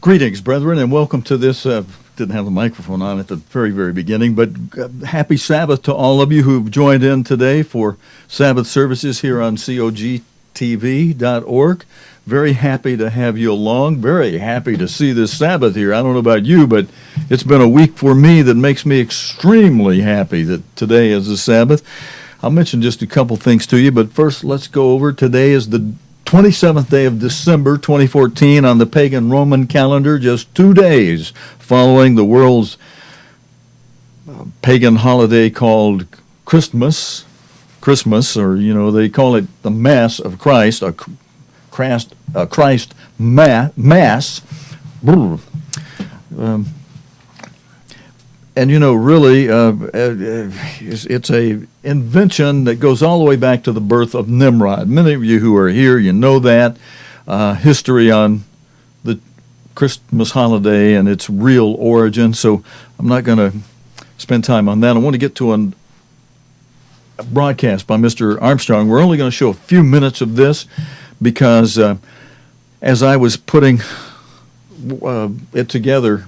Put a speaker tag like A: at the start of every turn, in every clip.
A: Greetings, brethren, and welcome to this. Didn't have the microphone on at the very, very beginning, but happy Sabbath to all of you who've joined in today for Sabbath services here on cogtv.org. Very happy to have you along. Very happy to see this Sabbath here. I don't know about you, but it's been a week for me that makes me extremely happy that today is the Sabbath. I'll mention just a couple things to you, but first let's go over. Today is the 27th day of December 2014 on the pagan Roman calendar, just 2 days following the world's pagan holiday called Christmas, or they call it the Mass of Christ, a Christ Mass. And really, it's a invention that goes all the way back to the birth of Nimrod. Many of you who are here, you know that history on the Christmas holiday and its real origin. So I'm not going to spend time on that. I want to get to a broadcast by Mr. Armstrong. We're only going to show a few minutes of this because as I was putting it together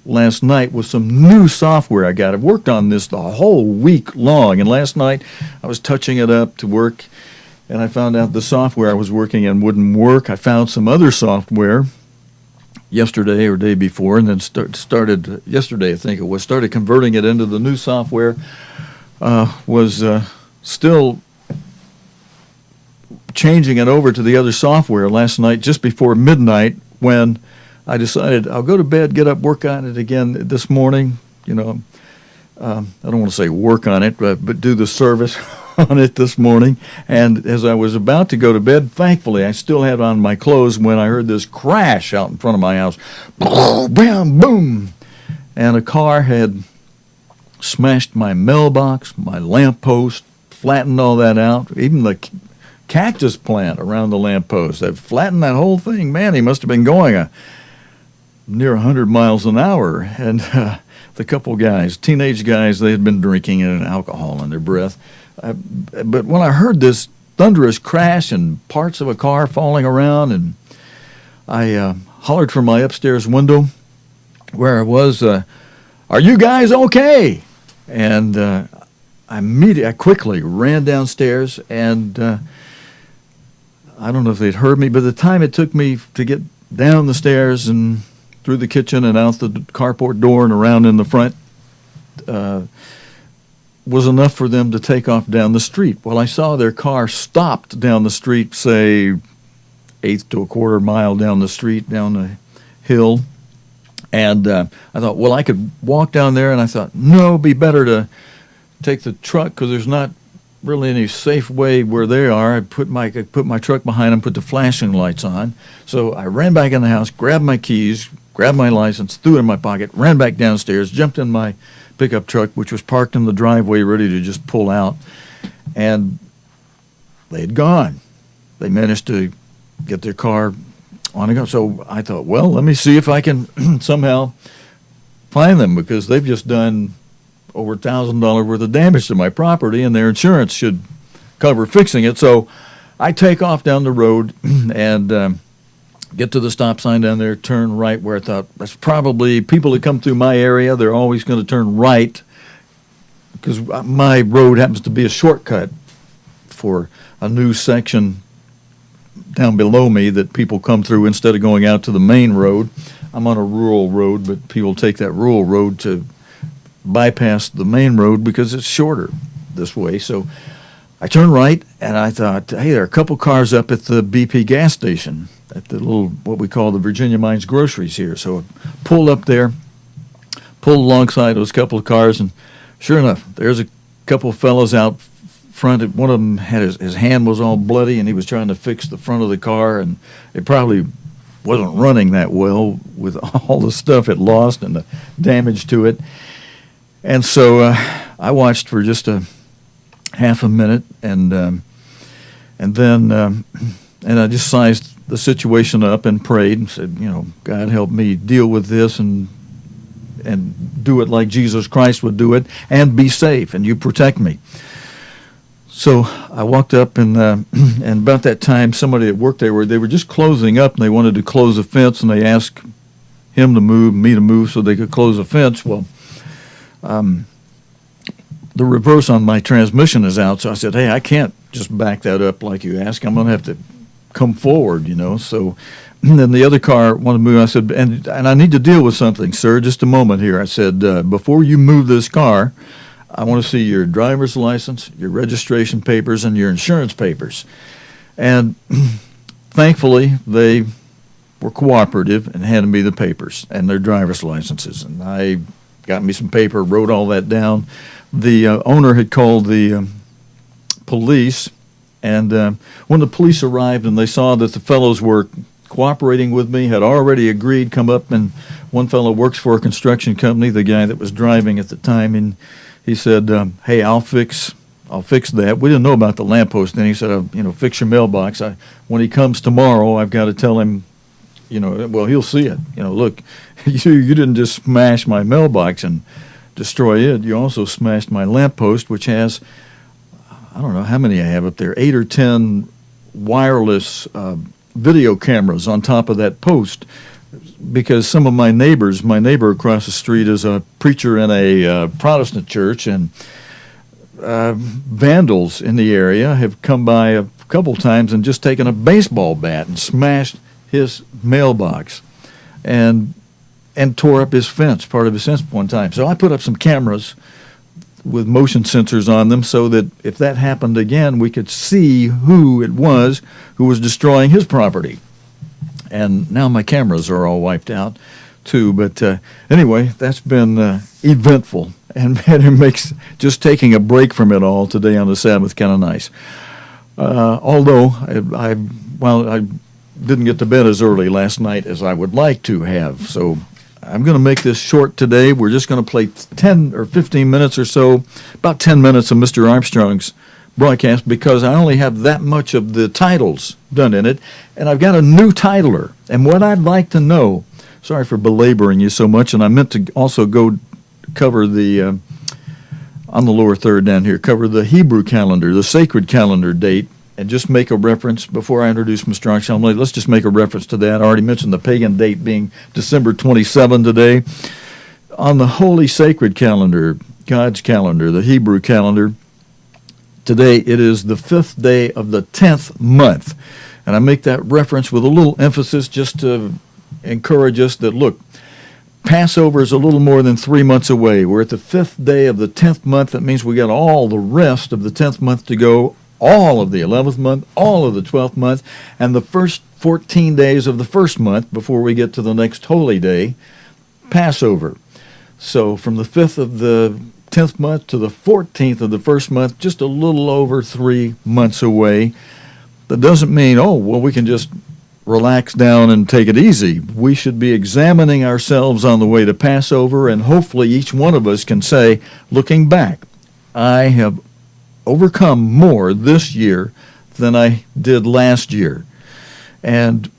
A: last night with some new software I got. I've worked on this the whole week long, and last night I was touching it up to work, and I found out the software I was working in wouldn't work. I found some other software yesterday or day before, and then started yesterday, I think it was, started converting it into the new software. Was still changing it over to the other software last night just before midnight when I decided I'll go to bed, get up, work on it again this morning. I don't want to say work on it, but do the service on it this morning. And as I was about to go to bed, thankfully I still had on my clothes when I heard this crash out in front of my house. Bam, boom. And a car had smashed my mailbox, my lamppost, flattened all that out, even the cactus plant around the lamppost. They flattened that whole thing. Man, he must have been going near 100 miles an hour. And the couple guys, teenage guys, they had been drinking and alcohol in their breath. But when I heard this thunderous crash and parts of a car falling around, and I hollered from my upstairs window where I was, "Are you guys okay?" And I quickly ran downstairs, and I don't know if they'd heard me, but the time it took me to get down the stairs and through the kitchen and out the carport door and around in the front was enough for them to take off down the street. Well, I saw their car stopped down the street, say, eighth to a quarter mile down the street, down the hill. And I thought, well, I could walk down there, and I thought, no, it'd be better to take the truck because there's not really any safe way where they are. I put my truck behind them, put the flashing lights on. So I ran back in the house, grabbed my keys, grabbed my license, threw it in my pocket, ran back downstairs, jumped in my pickup truck, which was parked in the driveway ready to just pull out. And they had gone. They managed to get their car on and go. So I thought, well, let me see if I can somehow find them because they've just done over $1,000 worth of damage to my property, and their insurance should cover fixing it. So I take off down the road and get to the stop sign down there, turn right where I thought that's probably people that come through my area. They're always going to turn right because my road happens to be a shortcut for a new section down below me that people come through instead of going out to the main road. I'm on a rural road, but people take that rural road to bypass the main road because it's shorter this way. So I turned right, and I thought, hey, there are a couple cars up at the BP gas station at the little, what we call the Virginia Mines groceries here. So I pulled up there, pulled alongside those couple of cars, and sure enough, there's a couple of fellows out front. One of them had his hand was all bloody, and he was trying to fix the front of the car, and it probably wasn't running that well with all the stuff it lost and the damage to it. And so I watched for just a half a minute, and then I just sized the situation up and prayed and said, God, help me deal with this and do it like Jesus Christ would do it and be safe, and you protect me. So I walked up, and about that time, somebody that worked there, they were just closing up, and they wanted to close a fence, and they asked him to move, me to move, so they could close the fence. Well, the reverse on my transmission is out, so I said, hey, I can't just back that up like you asked. I'm going to have to come forward, So then the other car wanted to move. I said, and I need to deal with something, sir. Just a moment here. I said, before you move this car, I want to see your driver's license, your registration papers, and your insurance papers. And thankfully, they were cooperative and handed me the papers and their driver's licenses. And I got me some paper, wrote all that down. The owner had called the police, and when the police arrived and they saw that the fellows were cooperating with me, had already agreed, come up, and one fellow works for a construction company, the guy that was driving at the time, and he said, hey, I'll fix that. We didn't know about the lamppost then. He said, fix your mailbox. When he comes tomorrow, I've got to tell him, well, he'll see it. Look, you didn't just smash my mailbox and destroy it. You also smashed my lamppost, which has, I don't know how many I have up there, 8 or 10 wireless video cameras on top of that post, because some of my neighbor across the street is a preacher in a Protestant church, and vandals in the area have come by a couple times and just taken a baseball bat and smashed his mailbox and tore up his fence, part of his fence one time. So I put up some cameras with motion sensors on them so that if that happened again, we could see who it was who was destroying his property. And now my cameras are all wiped out too. But anyway, that's been eventful, and it makes just taking a break from it all today on the Sabbath kind of nice. Although I didn't get to bed as early last night as I would like to have. So I'm going to make this short today. We're just going to play 10 or 15 minutes or so, about 10 minutes of Mr. Armstrong's broadcast, because I only have that much of the titles done in it, and I've got a new titler. And what I'd like to know, sorry for belaboring you so much, and I meant to also go cover the, on the lower third down here, cover the Hebrew calendar, the sacred calendar date, and just make a reference, before I introduce Mr. Armstrong, let's just make a reference to that. I already mentioned the pagan date being December 27 today. On the holy sacred calendar, God's calendar, the Hebrew calendar, today it is the 5th day of the 10th month. And I make that reference with a little emphasis just to encourage us that, look, Passover is a little more than 3 months away. We're at the 5th day of the 10th month. That means we got all the rest of the 10th month to go, all of the 11th month, all of the 12th month, and the first 14 days of the first month before we get to the next holy day, Passover. So from the 5th of the 10th month to the 14th of the first month, just a little over 3 months away. That doesn't mean, we can just relax down and take it easy. We should be examining ourselves on the way to Passover, and hopefully each one of us can say, looking back, I have overcome more this year than I did last year. And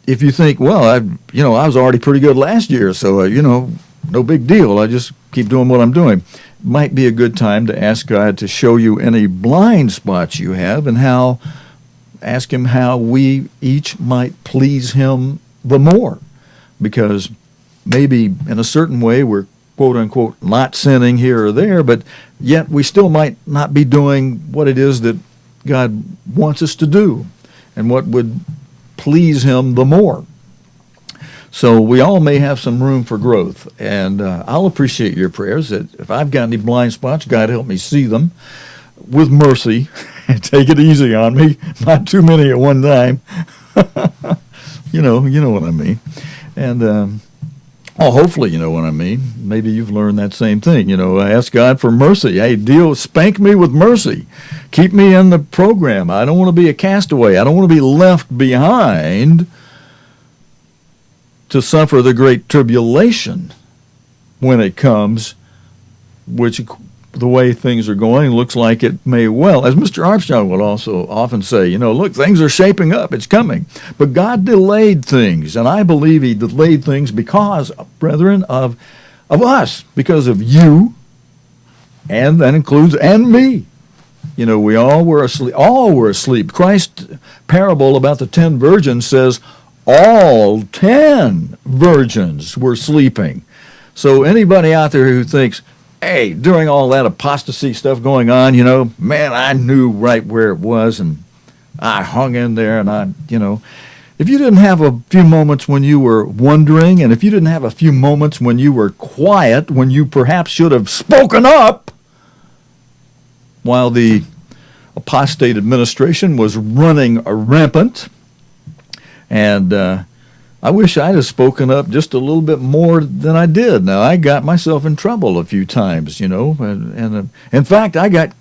A: if you think, I was already pretty good last year, so, no big deal. I just keep doing what I'm doing. Might be a good time to ask God to show you any blind spots you have, and ask him how we each might please him the more. Because maybe in a certain way we're quote-unquote not sinning here or there, but yet we still might not be doing what it is that God wants us to do and what would please him the more. So we all may have some room for growth, and I'll appreciate your prayers that if I've got any blind spots, God help me see them with mercy and take it easy on me, not too many at one time. you know what I mean. And hopefully you know what I mean. Maybe you've learned that same thing. I ask God for mercy. Hey, spank me with mercy. Keep me in the program. I don't want to be a castaway. I don't want to be left behind to suffer the great tribulation when it comes, which the way things are going looks like it may well, as Mr. Armstrong would also often say, look, things are shaping up, it's coming. But God delayed things, and I believe he delayed things because, brethren, of us, because of you, and that includes and me. We all were asleep. Christ's parable about the 10 virgins says all 10 virgins were sleeping. So anybody out there who thinks, hey, during all that apostasy stuff going on, man, I knew right where it was, and I hung in there, and if you didn't have a few moments when you were wondering, and if you didn't have a few moments when you were quiet, when you perhaps should have spoken up while the apostate administration was running rampant, and I wish I'd have spoken up just a little bit more than I did. Now, I got myself in trouble a few times, and in fact, I got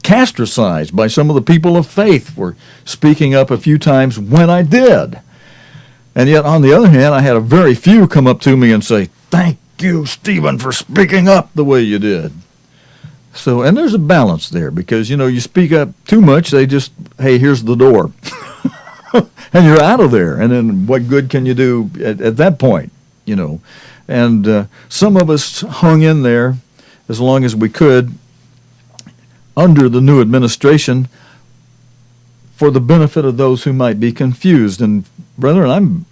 A: castricized by some of the people of faith for speaking up a few times when I did. And yet, on the other hand, I had a very few come up to me and say, thank you, Stephen, for speaking up the way you did. So, and there's a balance there, because, you speak up too much, they just, hey, here's the door. And you're out of there. And then what good can you do at that point, And some of us hung in there as long as we could under the new administration for the benefit of those who might be confused. And brethren, I'm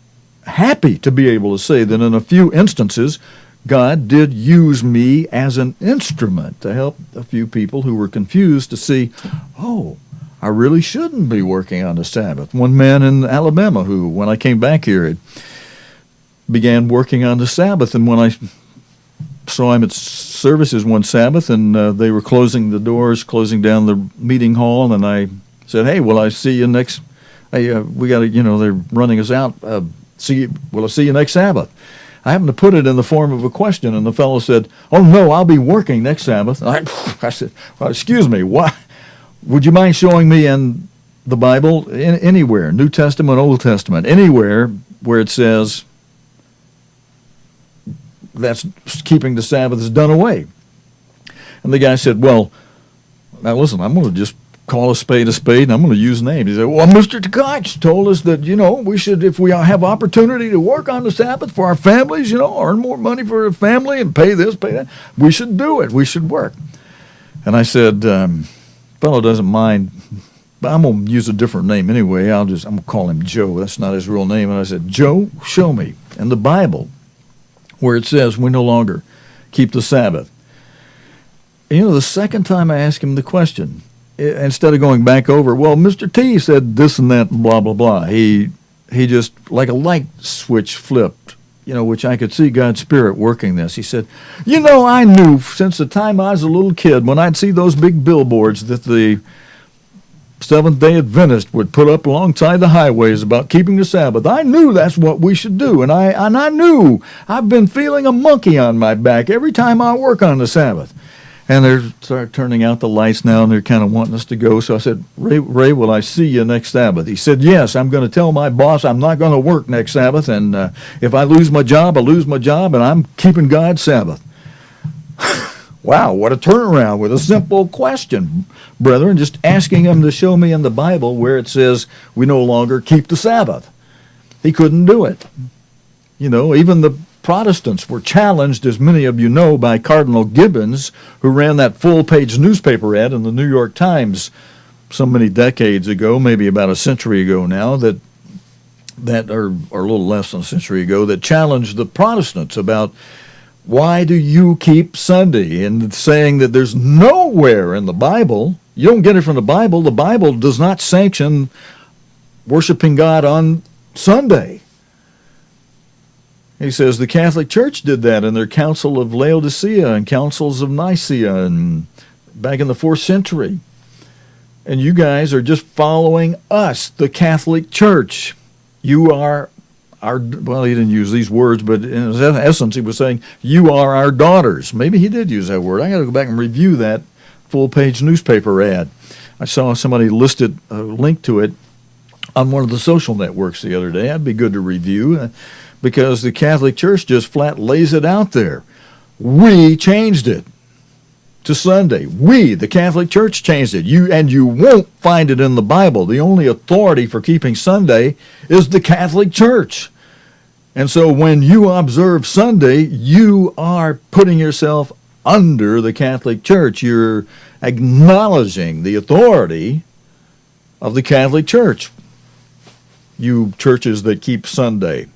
A: happy to be able to say that in a few instances, God did use me as an instrument to help a few people who were confused to see, oh, I really shouldn't be working on the Sabbath. One man in Alabama who, when I came back here, had began working on the Sabbath, and when I saw him at services one Sabbath, and they were closing the doors, closing down the meeting hall, and I said, hey, will I see you next, we got to, they're running us out, will I see you next Sabbath? I happened to put it in the form of a question, and the fellow said, oh, no, I'll be working next Sabbath. And I said, well, excuse me, why? Would you mind showing me in the Bible, anywhere, New Testament, Old Testament, anywhere where it says that's keeping the Sabbath is done away? And the guy said, well, now listen, I'm going to just call a spade, and I'm going to use names. He said, well, Mr. Tkach told us that, we should, if we have opportunity to work on the Sabbath for our families, earn more money for the family and pay this, pay that, we should do it. We should work. And I said, fellow doesn't mind, but I'm going to use a different name anyway. I'm going to call him Joe. That's not his real name. And I said, Joe, show me in the Bible where it says we no longer keep the Sabbath. And, the second time I asked him the question, instead of going back over, well, Mr. T said this and that, and blah, blah, blah, he just, like a light switch flipped, which I could see God's Spirit working this. He said, I knew since the time I was a little kid, when I'd see those big billboards that the Seventh-day Adventist would put up alongside the highways about keeping the Sabbath, I knew that's what we should do. And I knew I've been feeling a monkey on my back every time I work on the Sabbath. And they're start turning out the lights now, and they're kind of wanting us to go. So I said, Ray, will I see you next Sabbath? He said, yes, I'm going to tell my boss I'm not going to work next Sabbath, and if I lose my job, I lose my job, and I'm keeping God's Sabbath. Wow, what a turnaround with a simple question, brethren, just asking him to show me in the Bible where it says we no longer keep the Sabbath. He couldn't do it. Even the Protestants were challenged, as many of you know, by Cardinal Gibbons, who ran that full-page newspaper ad in the New York Times so many decades ago, maybe about a century ago now, that or a little less than a century ago, that challenged the Protestants about why do you keep Sunday, and saying that there's nowhere in the Bible, you don't get it from the Bible does not sanction worshiping God on Sunday. He says the Catholic Church did that in their Council of Laodicea and Councils of Nicaea and back in the 4th century. And you guys are just following us, the Catholic Church. You are our, well, he didn't use these words, but in essence he was saying, you are our daughters. Maybe he did use that word. I got to go back and review that full-page newspaper ad. I saw somebody listed a link to it on one of the social networks the other day. That'd be good to review. Because the Catholic Church just flat lays it out there. We changed it to Sunday. We, the Catholic Church, changed it. You won't find it in the Bible. The only authority for keeping Sunday is the Catholic Church. And so when you observe Sunday, you are putting yourself under the Catholic Church. You're acknowledging the authority of the Catholic Church. you churches that keep Sunday.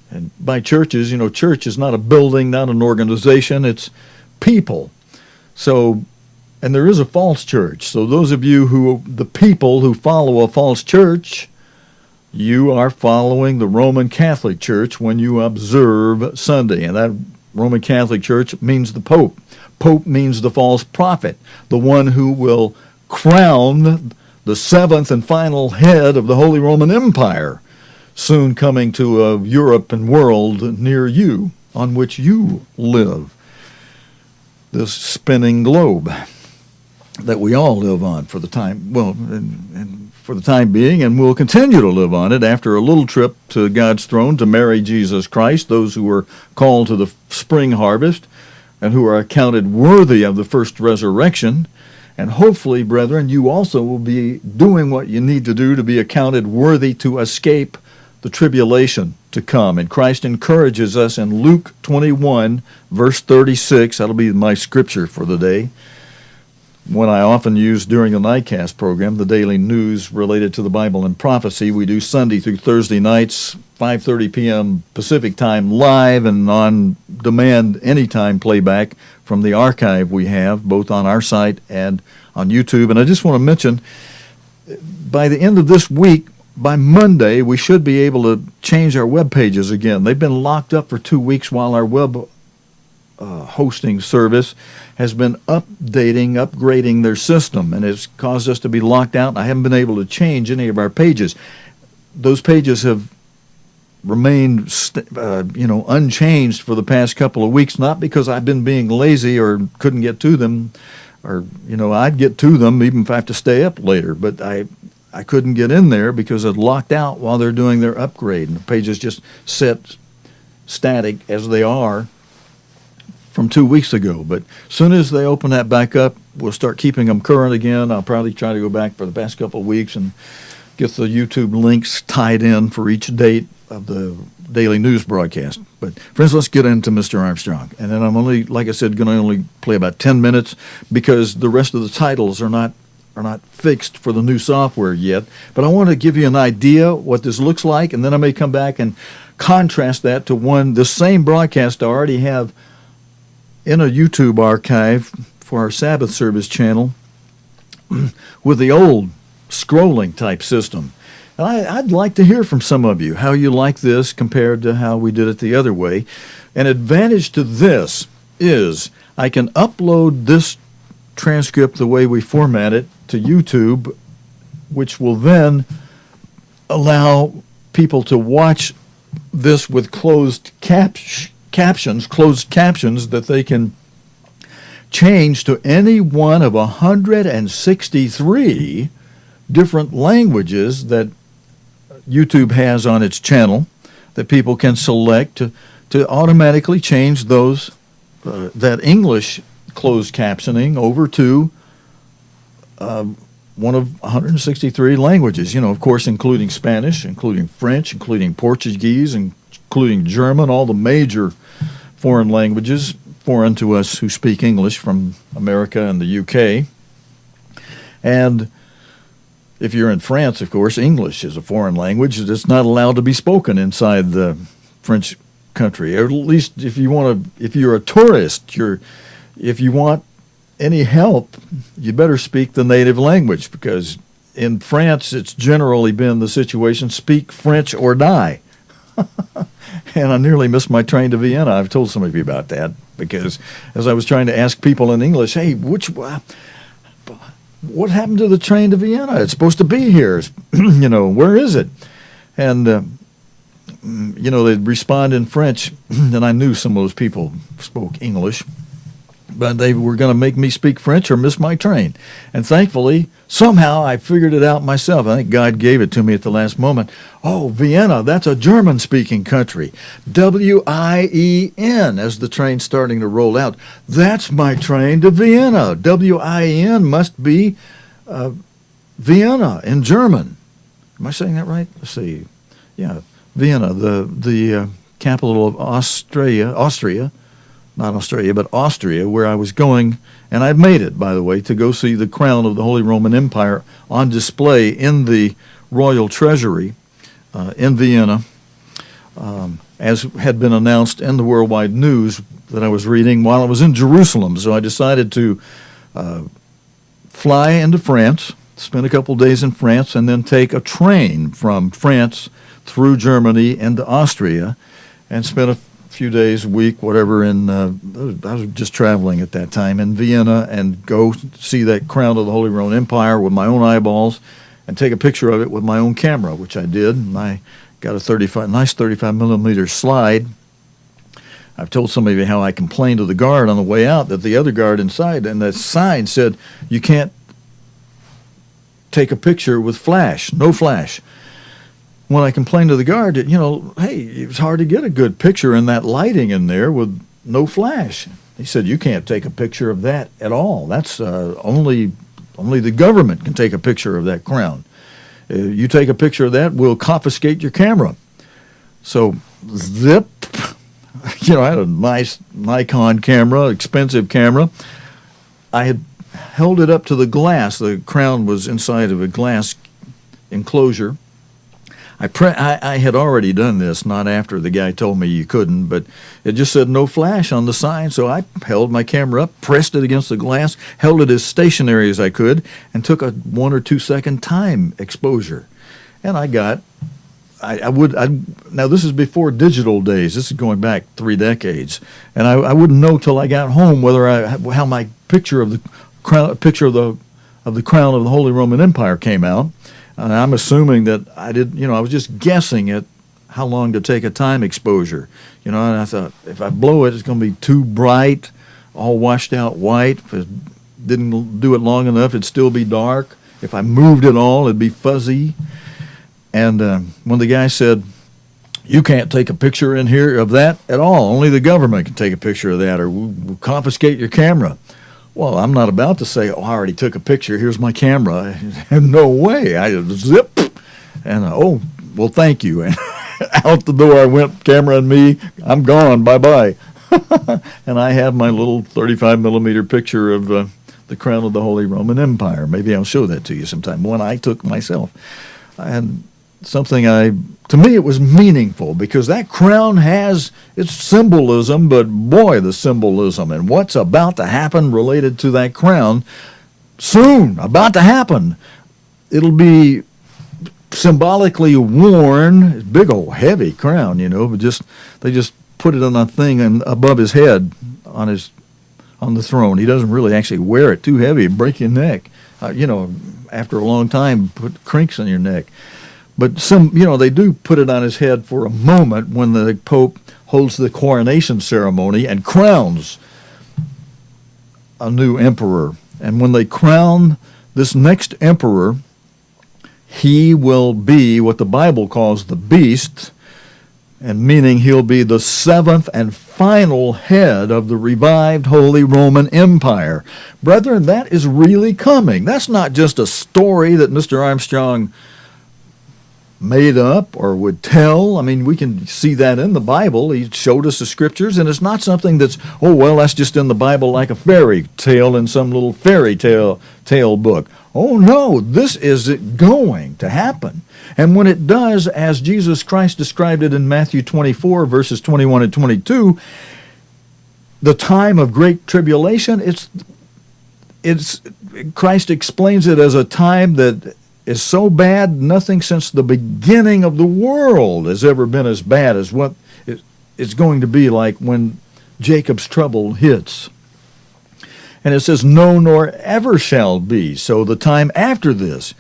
A: And by churches, church is not a building, not an organization, it's people. So, and there is a false church. So those of you the people who follow a false church, you are following the Roman Catholic Church when you observe Sunday. And that Roman Catholic Church means the Pope. Pope means the false prophet, the one who will crown the seventh and final head of the Holy Roman Empire, soon coming to Europe and world near you, on which you live. This spinning globe that we all live on for the time, and for the time being, and we'll continue to live on it after a little trip to God's throne to marry Jesus Christ, those who are called to the spring harvest and who are accounted worthy of the first resurrection. And hopefully, brethren, you also will be doing what you need to do to be accounted worthy to escape the tribulation to come. And Christ encourages us in Luke 21, verse 36. That'll be my scripture for the day. One I often use during the Nightcast program, the daily news related to the Bible and prophecy. We do Sunday through Thursday nights, 5:30 p.m. Pacific time, live and on demand anytime playback from the archive we have, both on our site and on YouTube. And I just want to mention, by the end of this week, by Monday, we should be able to change our web pages again. They've been locked up for 2 weeks while our web hosting service has been upgrading their system, and it's caused us to be locked out. I haven't been able to change any of our pages. Those pages have remained, unchanged for the past couple of weeks, not because I've been being lazy or couldn't get to them, or, I'd get to them even if I have to stay up later, but I couldn't get in there because it's locked out while they're doing their upgrade, and the pages just set static as they are from 2 weeks ago. But as soon as they open that back up, we'll start keeping them current again. I'll probably try to go back for the past couple of weeks and get the YouTube links tied in for each date of the daily news broadcast. But friends, let's get into Mr. Armstrong. And then I'm only, like I said, going to only play about 10 minutes because the rest of the titles are not fixed for the new software yet. But I want to give you an idea what this looks like, and then I may come back and contrast that to the same broadcast I already have in a YouTube archive for our Sabbath service channel with the old scrolling type system. And I'd like to hear from some of you how you like this compared to how we did it the other way. An advantage to this is I can upload this transcript the way we format it to YouTube, which will then allow people to watch this with closed captions that they can change to any one of 163 different languages that YouTube has on its channel that people can select to automatically change those that English closed captioning over to one of 163 languages, of course, including Spanish, including French, including Portuguese, including German, all the major foreign languages, foreign to us who speak English from America and the UK. And if you're in France, of course, English is a foreign language that's not allowed to be spoken inside the French country. Or at least if you're a tourist, if you want any help, you better speak the native language, because in France it's generally been the situation, speak French or die. And I nearly missed my train to Vienna. I've told some of you about that, because as I was trying to ask people in English, hey, what happened to the train to Vienna? It's supposed to be here. Where is it? And, they'd respond in French, and I knew some of those people spoke English, but they were going to make me speak French or miss my train. And thankfully, somehow I figured it out myself. I think God gave it to me at the last moment. Oh, Vienna, that's a German-speaking country. W-I-E-N, as the train's starting to roll out. That's my train to Vienna. W-I-E-N must be Vienna in German. Am I saying that right? Let's see. Yeah, Vienna, the capital of Austria. Not Australia, but Austria, where I was going, and I've made it, by the way, to go see the crown of the Holy Roman Empire on display in the royal treasury in Vienna, as had been announced in the worldwide news that I was reading while I was in Jerusalem. So I decided to fly into France, spend a couple days in France, and then take a train from France through Germany into Austria, and spent a few days, a week, whatever, I was just traveling at that time in Vienna, and go see that crown of the Holy Roman Empire with my own eyeballs and take a picture of it with my own camera, which I did. And I got a nice 35 millimeter slide. I've told somebody how I complained to the guard on the way out that the other guard inside, and the sign said, you can't take a picture with flash, no flash. When I complained to the guard that, hey, it was hard to get a good picture in that lighting in there with no flash. He said, you can't take a picture of that at all. That's only the government can take a picture of that crown. You take a picture of that, we'll confiscate your camera. So, zip. I had a nice Nikon camera, expensive camera. I had held it up to the glass. The crown was inside of a glass enclosure. I had already done this, not after the guy told me you couldn't, but it just said no flash on the sign, so I held my camera up, pressed it against the glass, held it as stationary as I could, and took a 1 or 2 second time exposure. And I got, now this is before digital days, this is going back 3 decades, and I wouldn't know till I got home how my picture of the crown, of the crown of the Holy Roman Empire came out. And I'm assuming that I was just guessing at how long to take a time exposure. And I thought, if I blow it, it's going to be too bright, all washed out white. If it didn't do it long enough, it'd still be dark. If I moved it all, it'd be fuzzy. And when the guy said, you can't take a picture in here of that at all, only the government can take a picture of that, or we'll confiscate your camera. Well, I'm not about to say, I already took a picture, here's my camera. No way. I zip, and well, thank you. And out the door I went, camera and me, I'm gone, bye-bye. And I have my little 35 millimeter picture of the crown of the Holy Roman Empire. Maybe I'll show that to you sometime, one I took myself. I had something to me it was meaningful, because that crown has its symbolism, but boy, the symbolism and what's about to happen related to that crown, soon, about to happen. It'll be symbolically worn, big old heavy crown, but they just put it on a thing and above his head on the throne. He doesn't really actually wear it too heavy, break your neck. After a long time, put crinks on your neck. But they do put it on his head for a moment when the Pope holds the coronation ceremony and crowns a new emperor. And when they crown this next emperor, he will be what the Bible calls the beast, and meaning he'll be the 7th and final head of the revived Holy Roman Empire. Brethren, that is really coming. That's not just a story that Mr. Armstrong made up or would tell. I mean, we can see that in the Bible. He showed us the scriptures, and it's not something that's, that's just in the Bible like a fairy tale in some little fairy tale book. Oh no, this is going to happen. And when it does, as Jesus Christ described it in Matthew 24, verses 21 and 22, the time of great tribulation, it's Christ explains it as a time that is so bad, nothing since the beginning of the world has ever been as bad as what it's going to be like when Jacob's trouble hits. And it says, no, nor ever shall be. So the time after this,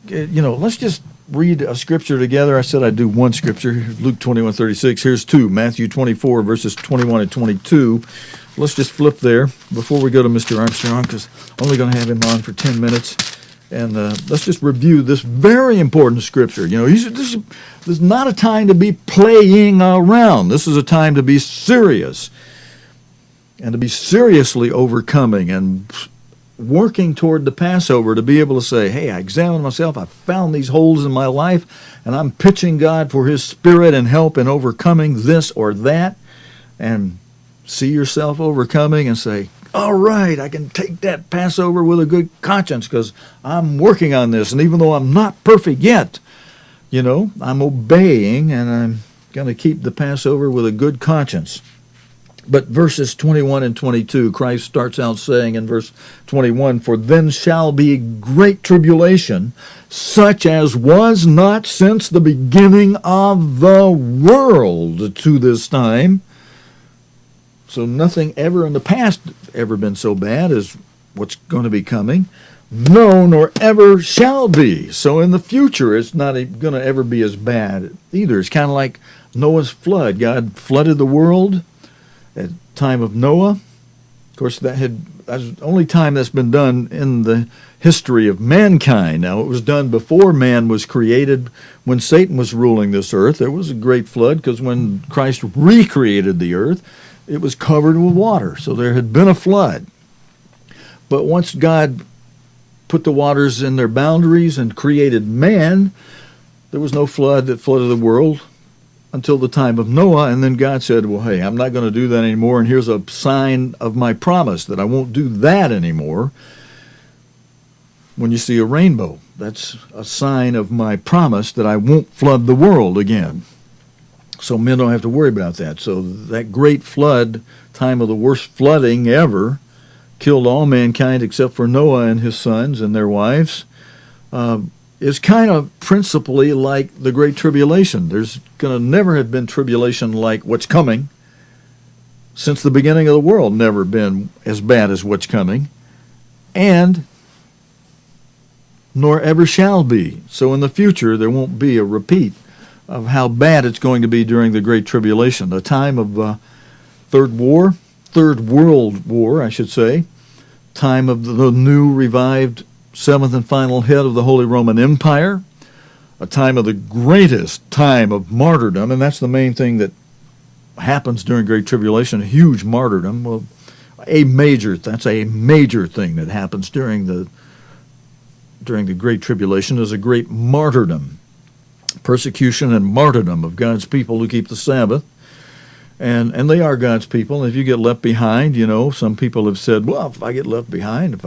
A: let's just read a scripture together. I said I'd do one scripture, Luke 21:36. Here's two, Matthew 24, verses 21 and 22. Let's just flip there before we go to Mr. Armstrong, because I'm only going to have him on for 10 minutes. And let's just review this very important scripture. This is not a time to be playing around. This is a time to be serious and to be seriously overcoming and working toward the Passover, to be able to say, hey, I examined myself, I found these holes in my life, and I'm pitching God for His Spirit and help in overcoming this or that, and see yourself overcoming and say, all right, I can take that Passover with a good conscience because I'm working on this. And even though I'm not perfect yet, I'm obeying, and I'm going to keep the Passover with a good conscience. But verses 21 and 22, Christ starts out saying in verse 21, "For then shall be great tribulation, such as was not since the beginning of the world to this time." So nothing ever in the past ever been so bad as what's going to be coming. "No, nor ever shall be." So in the future, it's not going to ever be as bad either. It's kind of like Noah's flood. God flooded the world at the time of Noah. Of course, that's the only time that's been done in the history of mankind. Now, it was done before man was created, when Satan was ruling this earth. There was a great flood because when Christ recreated the earth, it was covered with water. So there had been a flood. But once God put the waters in their boundaries and created man, there was no flood that flooded the world until the time of Noah. And then God said, well, hey, I'm not going to do that anymore, and here's a sign of my promise that I won't do that anymore. When you see a rainbow, that's a sign of my promise that I won't flood the world again. So men don't have to worry about that. So that great flood, time of the worst flooding ever, killed all mankind except for Noah and his sons and their wives, is kind of principally like the Great Tribulation. There's going to never have been tribulation like what's coming. Since the beginning of the world, never been as bad as what's coming. And nor ever shall be. So in the future, there won't be a repeat of how bad it's going to be during the Great Tribulation, the time of Third World War, I should say, time of the new revived seventh and final head of the Holy Roman Empire, a time of the greatest time of martyrdom, and that's the main thing that happens during Great Tribulation, a huge martyrdom. Well, that's a major thing that happens during the Great Tribulation, is a great martyrdom, persecution and martyrdom of God's people who keep the Sabbath. And they are God's people. If you get left behind, some people have said, well, if I get left behind,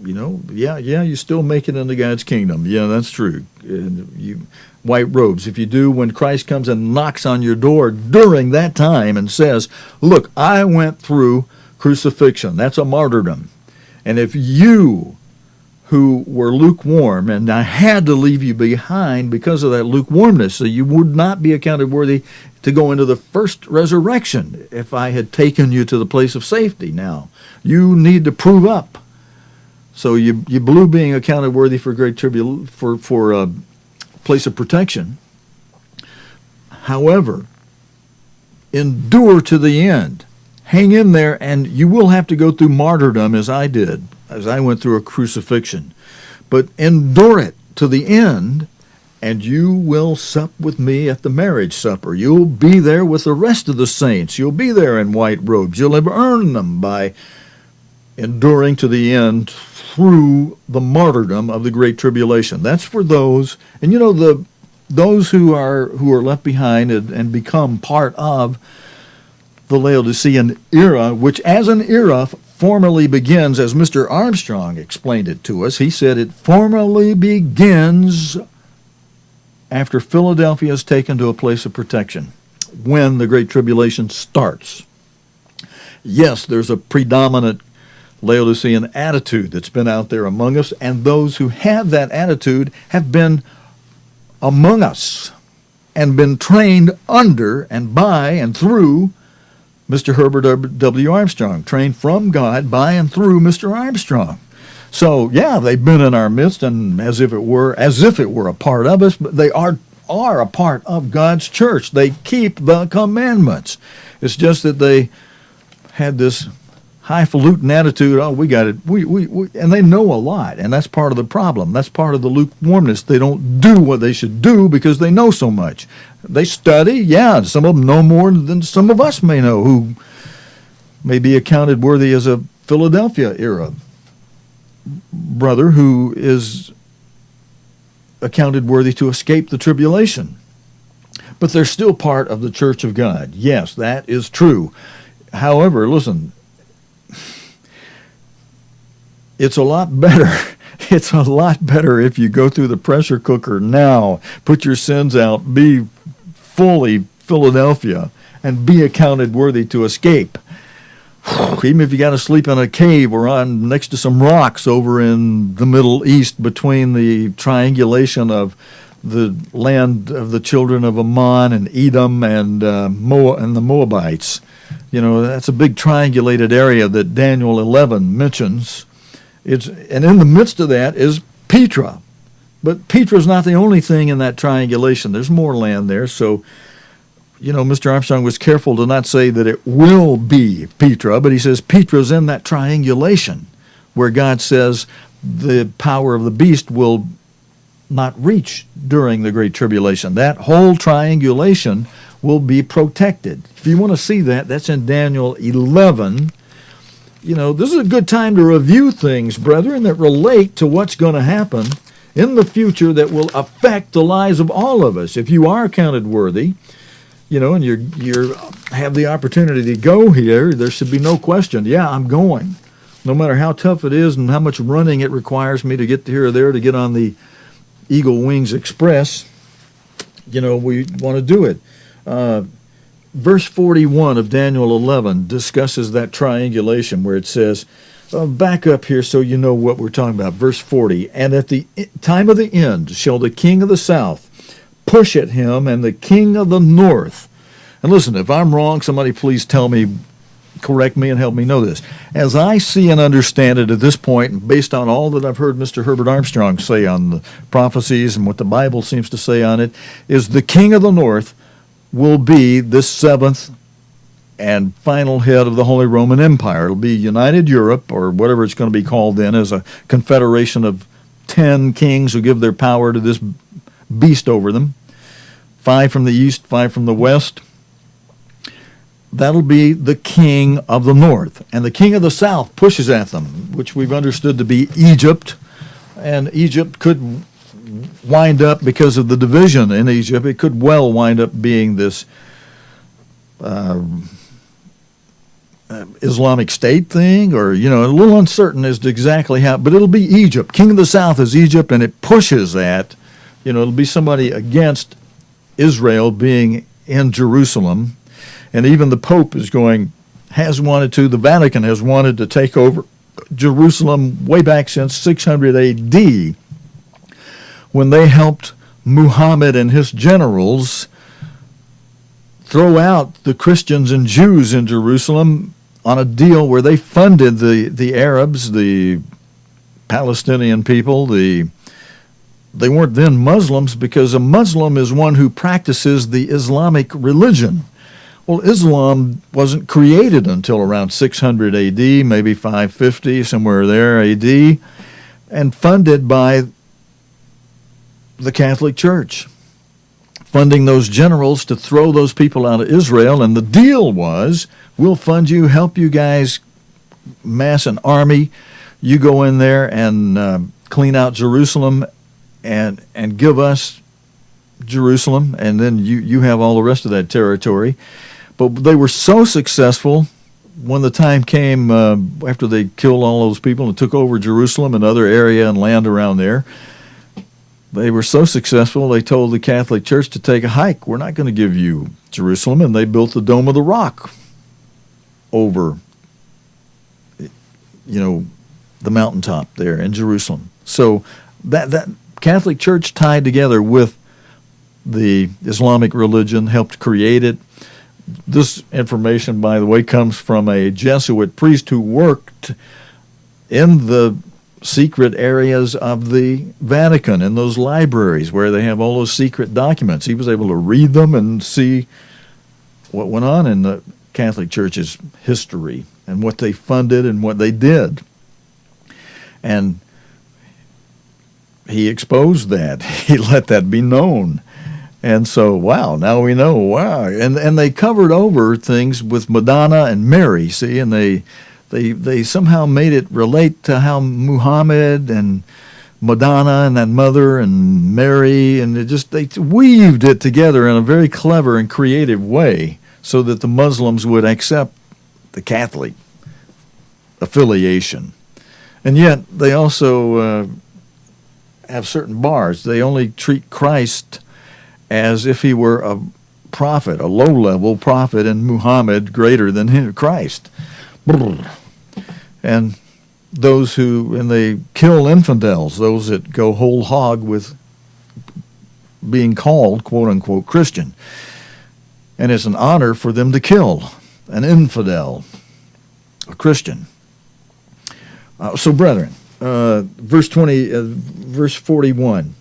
A: you still make it into God's kingdom. Yeah, that's true. And white robes, if you do, when Christ comes and knocks on your door during that time and says, look, I went through crucifixion. That's a martyrdom. And if you who were lukewarm, and I had to leave you behind because of that lukewarmness, so you would not be accounted worthy to go into the first resurrection if I had taken you to the place of safety. Now, you need to prove up. So you blew being accounted worthy for great for a place of protection. However, endure to the end. Hang in there, and you will have to go through martyrdom as I did, as I went through a crucifixion. But endure it to the end, and you will sup with me at the marriage supper. You'll be there with the rest of the saints. You'll be there in white robes. You'll have earned them by enduring to the end through the martyrdom of the Great Tribulation. That's for those, and those who are left behind and become part of the Laodicean era, which as an era formally begins, as Mr. Armstrong explained it to us. He said it formally begins after Philadelphia is taken to a place of protection, when the Great Tribulation starts. Yes, there's a predominant Laodicean attitude that's been out there among us, and those who have that attitude have been among us and been trained under and by and through Mr. Herbert W. Armstrong, trained from God by and through Mr. Armstrong. So, yeah, they've been in our midst, and as if it were a part of us, but they are a part of God's church. They keep the commandments. It's just that they had this highfalutin attitude. Oh, we got it. We and they know a lot, and that's part of the problem. That's part of the lukewarmness. They don't do what they should do because they know so much. They study, yeah, some of them know more than some of us may know, who may be accounted worthy as a Philadelphia era brother who is accounted worthy to escape the tribulation. But they're still part of the church of God. Yes, that is true. However, listen, it's a lot better it's a lot better if you go through the pressure cooker now, put your sins out, be fully Philadelphia, and be accounted worthy to escape. Even if you got to sleep in a cave or on next to some rocks over in the Middle East between the triangulation of the land of the children of Ammon and Edom and the Moabites. You know, that's a big triangulated area that Daniel 11 mentions. And in the midst of that is Petra. But Petra's not the only thing in that triangulation. There's more land there. So, you know, Mr. Armstrong was careful to not say that it will be Petra, but he says Petra's in that triangulation where God says the power of the beast will not reach during the Great Tribulation. That whole triangulation will be protected. If you want to see that, that's in Daniel 11. You know, this is a good time to review things, brethren, that relate to what's going to happen in the future that will affect the lives of all of us. If you are counted worthy, you know, and you have the opportunity to go here, there should be no question, yeah, I'm going. No matter how tough it is and how much running it requires me to get here or there to get on the Eagle Wings Express, you know, we want to do it. Verse 41 of Daniel 11 discusses that triangulation where it says, back up here so you know what we're talking about. Verse 40, and at the time of the end shall the king of the south push at him, and the king of the north. And listen, if I'm wrong, somebody please tell me, correct me, and help me know this. As I see and understand it at this point, based on all that I've heard Mr. Herbert Armstrong say on the prophecies and what the Bible seems to say on it, is the king of the north will be the seventh and final head of the Holy Roman Empire. It'll be United Europe, or whatever it's going to be called then, as a confederation of 10 kings who give their power to this beast over them. 5 from the east, 5 from the west. That'll be the king of the north. And the king of the south pushes at them, which we've understood to be Egypt. And Egypt could wind up, because of the division in Egypt, it could well wind up being this Islamic State thing, or, you know, a little uncertain as to exactly how, but it'll be Egypt. King of the south is Egypt, and it pushes at, you know, it'll be somebody against Israel being in Jerusalem. And even the Pope the Vatican has wanted to take over Jerusalem way back since 600 AD, when they helped Muhammad and his generals throw out the Christians and Jews in Jerusalem on a deal where they funded the Arabs, the Palestinian people. They weren't then Muslims, because a Muslim is one who practices the Islamic religion. Well, Islam wasn't created until around 600 AD, maybe 550, somewhere there AD, and funded by the Catholic Church, funding those generals to throw those people out of Israel. And the deal was, we'll fund you, help you guys mass an army. You go in there and clean out Jerusalem and give us Jerusalem, and then you have all the rest of that territory. But they were so successful when the time came after they killed all those people and took over Jerusalem and other area and land around there. They were so successful, they told the Catholic Church to take a hike. We're not going to give you Jerusalem. And they built the Dome of the Rock over, you know, the mountaintop there in Jerusalem. So that Catholic Church, tied together with the Islamic religion, helped create it. This information, by the way, comes from a Jesuit priest who worked in the secret areas of the Vatican, in those libraries where they have all those secret documents. He was able to read them and see what went on in the Catholic Church's history and what they funded and what they did. And he exposed that. He let that be known. And so, wow, now we know, wow. And they covered over things with Madonna and Mary, see, and they somehow made it relate to how Muhammad and Madonna and that mother and Mary, and they weaved it together in a very clever and creative way so that the Muslims would accept the Catholic affiliation. And yet they also have certain bars. They only treat Christ as if he were a prophet, a low-level prophet, and Muhammad greater than him, Christ. And they kill infidels, those that go whole hog with being called, quote-unquote, Christian. And it's an honor for them to kill an infidel, a Christian. So, brethren, verse 41.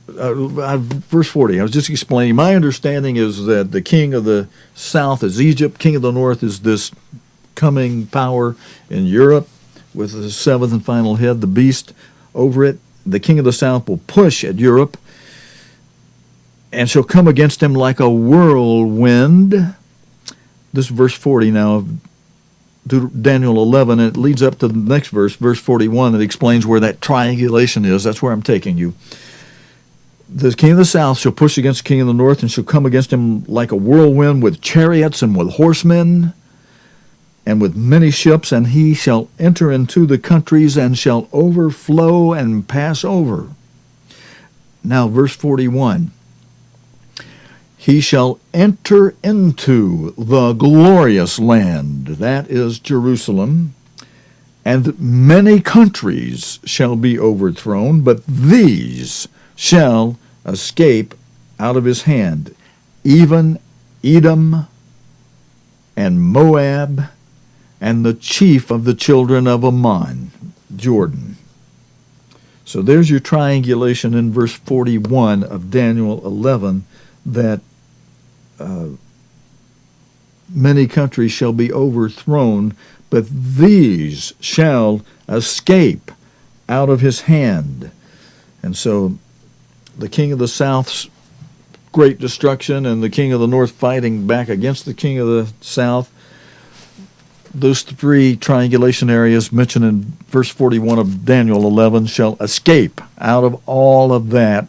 A: Verse 40, I was just explaining, my understanding is that the king of the south is Egypt, king of the north is this coming power in Europe with the seventh and final head, the beast over it. The king of the south will push at Europe and shall come against him like a whirlwind. This is verse 40 now of Daniel 11, and it leads up to the next verse, verse 41, that explains where that triangulation is. That's where I'm taking you. The king of the south shall push against the king of the north and shall come against him like a whirlwind with chariots and with horsemen and with many ships, and he shall enter into the countries and shall overflow and pass over. Now, verse 41. He shall enter into the glorious land, that is Jerusalem, and many countries shall be overthrown, but these shall escape out of his hand, even Edom and Moab and the chief of the children of Ammon, Jordan. So there's your triangulation in verse 41 of Daniel 11, that many countries shall be overthrown, but these shall escape out of his hand. And so the king of the south's great destruction and the king of the north fighting back against the king of the south, those three triangulation areas mentioned in verse 41 of Daniel 11 shall escape out of all of that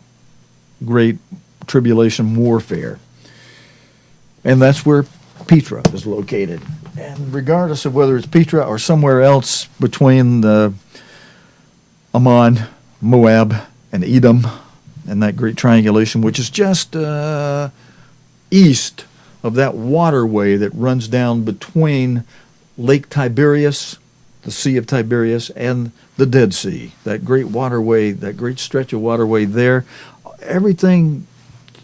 A: great tribulation warfare. And that's where Petra is located. And regardless of whether it's Petra or somewhere else between the Ammon, Moab, and Edom, and that great triangulation, which is just east of that waterway that runs down between Lake Tiberias, the Sea of Tiberias, and the Dead Sea, that great waterway, that great stretch of waterway there. Everything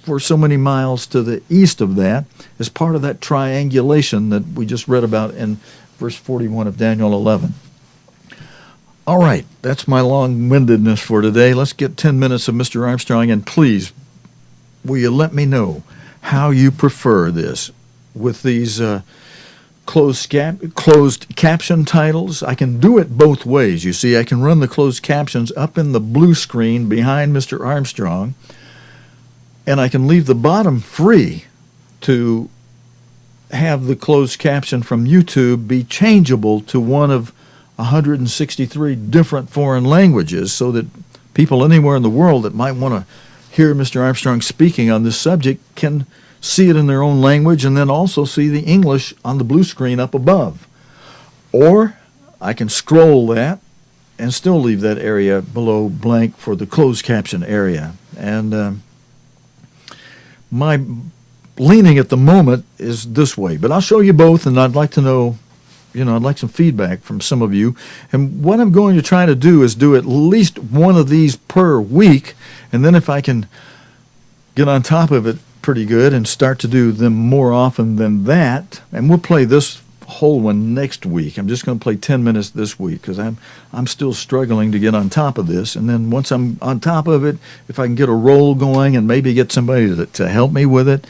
A: for so many miles to the east of that is part of that triangulation that we just read about in verse 41 of Daniel 11. All right, that's my long-windedness for today. Let's get 10 minutes of Mr. Armstrong, and please, will you let me know how you prefer this with these closed caption titles? I can do it both ways. You see, I can run the closed captions up in the blue screen behind Mr. Armstrong, and I can leave the bottom free to have the closed caption from YouTube be changeable to one of 163 different foreign languages, so that people anywhere in the world that might want to hear Mr. Armstrong speaking on this subject can see it in their own language and then also see the English on the blue screen up above. Or I can scroll that and still leave that area below blank for the closed caption area. And my leaning at the moment is this way, but I'll show you both, and I'd like to know, I'd like some feedback from some of you. And what I'm going to try to do is do at least one of these per week, and then if I can get on top of it pretty good and start to do them more often than that, and we'll play this whole one next week. I'm just going to play 10 minutes this week because I'm still struggling to get on top of this. And then once I'm on top of it, if I can get a roll going and maybe get somebody to help me with it,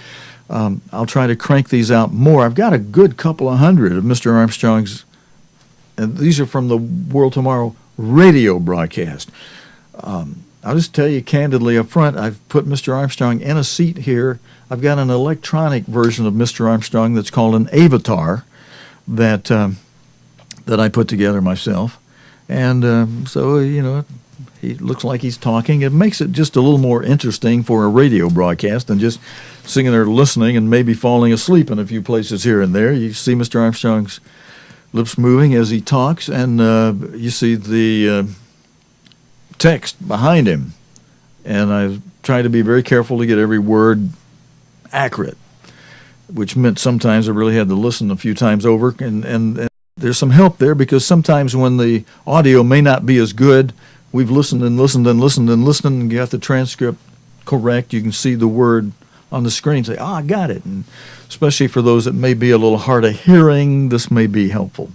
A: I'll try to crank these out more. I've got a good couple of hundred of Mr. Armstrong's, and these are from the World Tomorrow radio broadcast. I'll just tell you candidly up front, I've put Mr. Armstrong in a seat here. I've got an electronic version of Mr. Armstrong that's called an avatar that I put together myself. And so, he looks like he's talking. It makes it just a little more interesting for a radio broadcast than just sitting there listening and maybe falling asleep in a few places here and there. You see Mr. Armstrong's lips moving as he talks, and you see the text behind him. And I tried to be very careful to get every word accurate, which meant sometimes I really had to listen a few times over. And there's some help there, because sometimes when the audio may not be as good, we've listened and listened and listened and listened and got the transcript correct. You can see the word on the screen, say, I got it. And especially for those that may be a little hard of hearing, this may be helpful.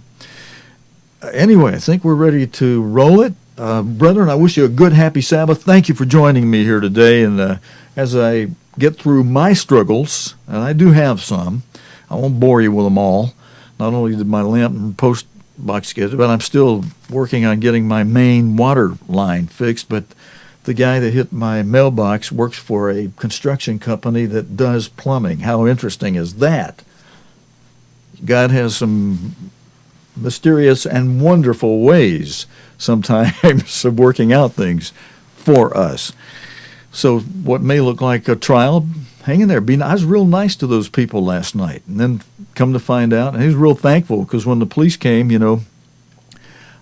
A: Anyway, I think we're ready to roll it. Brethren, I wish you a good, happy Sabbath. Thank you for joining me here today. And as I get through my struggles, and I do have some, I won't bore you with them all. Not only did my lamp and post box get it, but I'm still working on getting my main water line fixed. But the guy that hit my mailbox works for a construction company that does plumbing. How interesting is that? God has some mysterious and wonderful ways sometimes of working out things for us. So what may look like a trial, hang in there. I was real nice to those people last night. And then come to find out, and he was real thankful, because when the police came,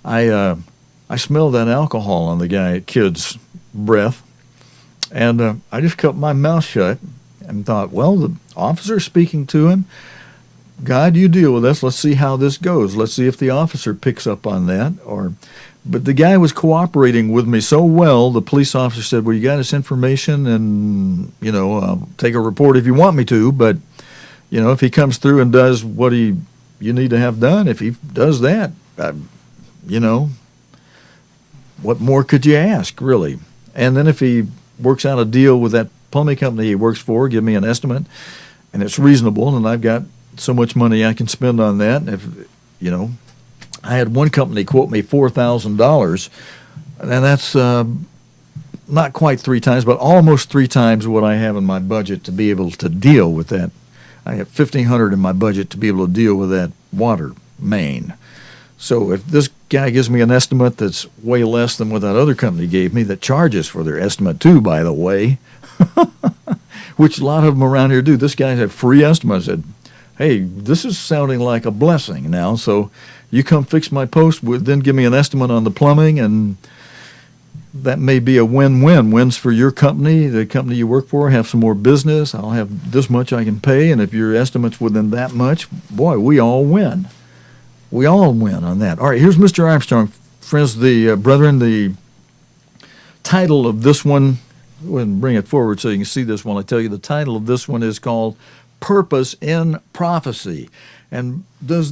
A: I smelled that alcohol on the kid's breath. And I just kept my mouth shut and thought, well, the officer's speaking to him. God, you deal with us. Let's see how this goes. Let's see if the officer picks up on that. But the guy was cooperating with me so well, the police officer said, well, you got this information, and, I'll take a report if you want me to, but, if he comes through and does what you need to have done, if he does that, what more could you ask, really? And then if he works out a deal with that plumbing company he works for, give me an estimate, and it's reasonable, and I've got so much money I can spend on that. If I had one company quote me $4,000, and that's not quite 3 times, but almost 3 times what I have in my budget to be able to deal with that. I have $1,500 in my budget to be able to deal with that water main. So if this guy gives me an estimate that's way less than what that other company gave me, that charges for their estimate too, by the way, which a lot of them around here do. This guy had free estimates. Said, hey, this is sounding like a blessing now, so you come fix my post, then give me an estimate on the plumbing, and that may be a win-win. Wins for your company, the company you work for, have some more business. I'll have this much I can pay, and if your estimate's within that much, boy, we all win. We all win on that. All right, here's Mr. Armstrong. Friends, brethren, the title of this one, go ahead and bring it forward so you can see this one. I tell you, the title of this one is called Purpose in Prophecy. And does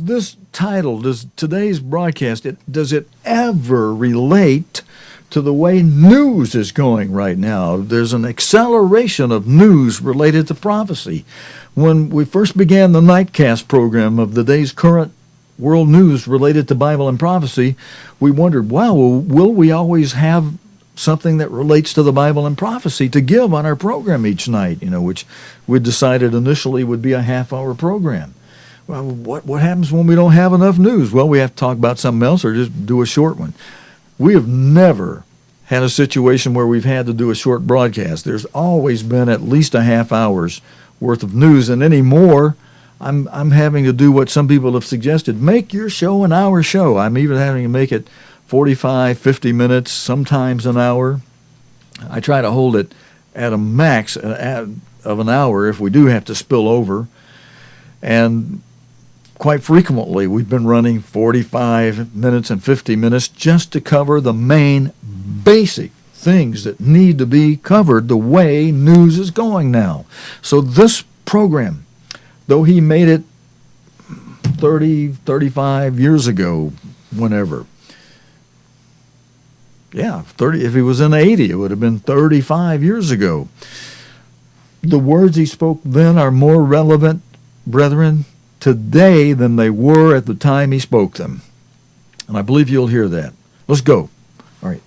A: today's broadcast, does it ever relate to the way news is going right now? There's an acceleration of news related to prophecy. When we first began the Nightcast program of the day's current world news related to Bible and prophecy, we wondered, wow, will we always have something that relates to the Bible and prophecy to give on our program each night, which we decided initially would be a half-hour program. Well, what happens when we don't have enough news? Well, we have to talk about something else or just do a short one. We have never had a situation where we've had to do a short broadcast. There's always been at least a half hour's worth of news, and anymore, I'm having to do what some people have suggested. Make your show an hour show. I'm even having to make it 45, 50 minutes, sometimes an hour. I try to hold it at a max of an hour if we do have to spill over. And quite frequently, we've been running 45 minutes and 50 minutes just to cover the main basic things that need to be covered the way news is going now. So this program, though he made it 30, 35 years ago, whenever. Yeah, 30. If he was in 80, it would have been 35 years ago. The words he spoke then are more relevant, brethren, today than they were at the time he spoke them. And I believe you'll hear that. Let's go. All right.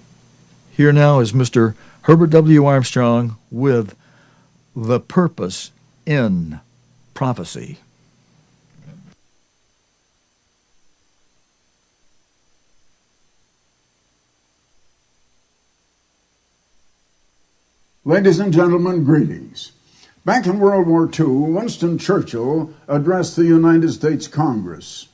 A: Here now is Mr. Herbert W. Armstrong with The Purpose in Prophecy.
B: Ladies and gentlemen, greetings. Back in World War II, Winston Churchill addressed the United States Congress.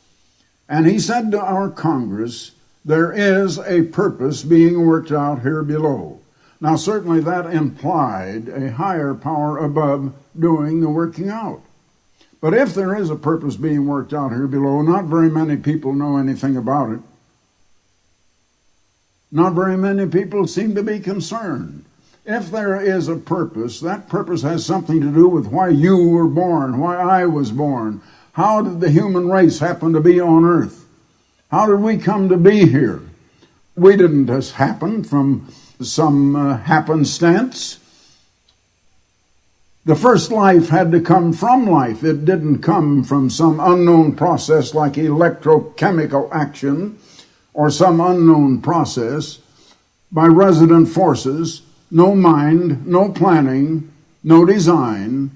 B: And he said to our Congress, there is a purpose being worked out here below. Now, certainly that implied a higher power above doing the working out. But if there is a purpose being worked out here below, not very many people know anything about it. Not very many people seem to be concerned. If there is a purpose, that purpose has something to do with why you were born, why I was born. How did the human race happen to be on earth? How did we come to be here? We didn't just happen from some happenstance. The first life had to come from life. It didn't come from some unknown process like electrochemical action or some unknown process by resident forces. No mind, no planning, no design.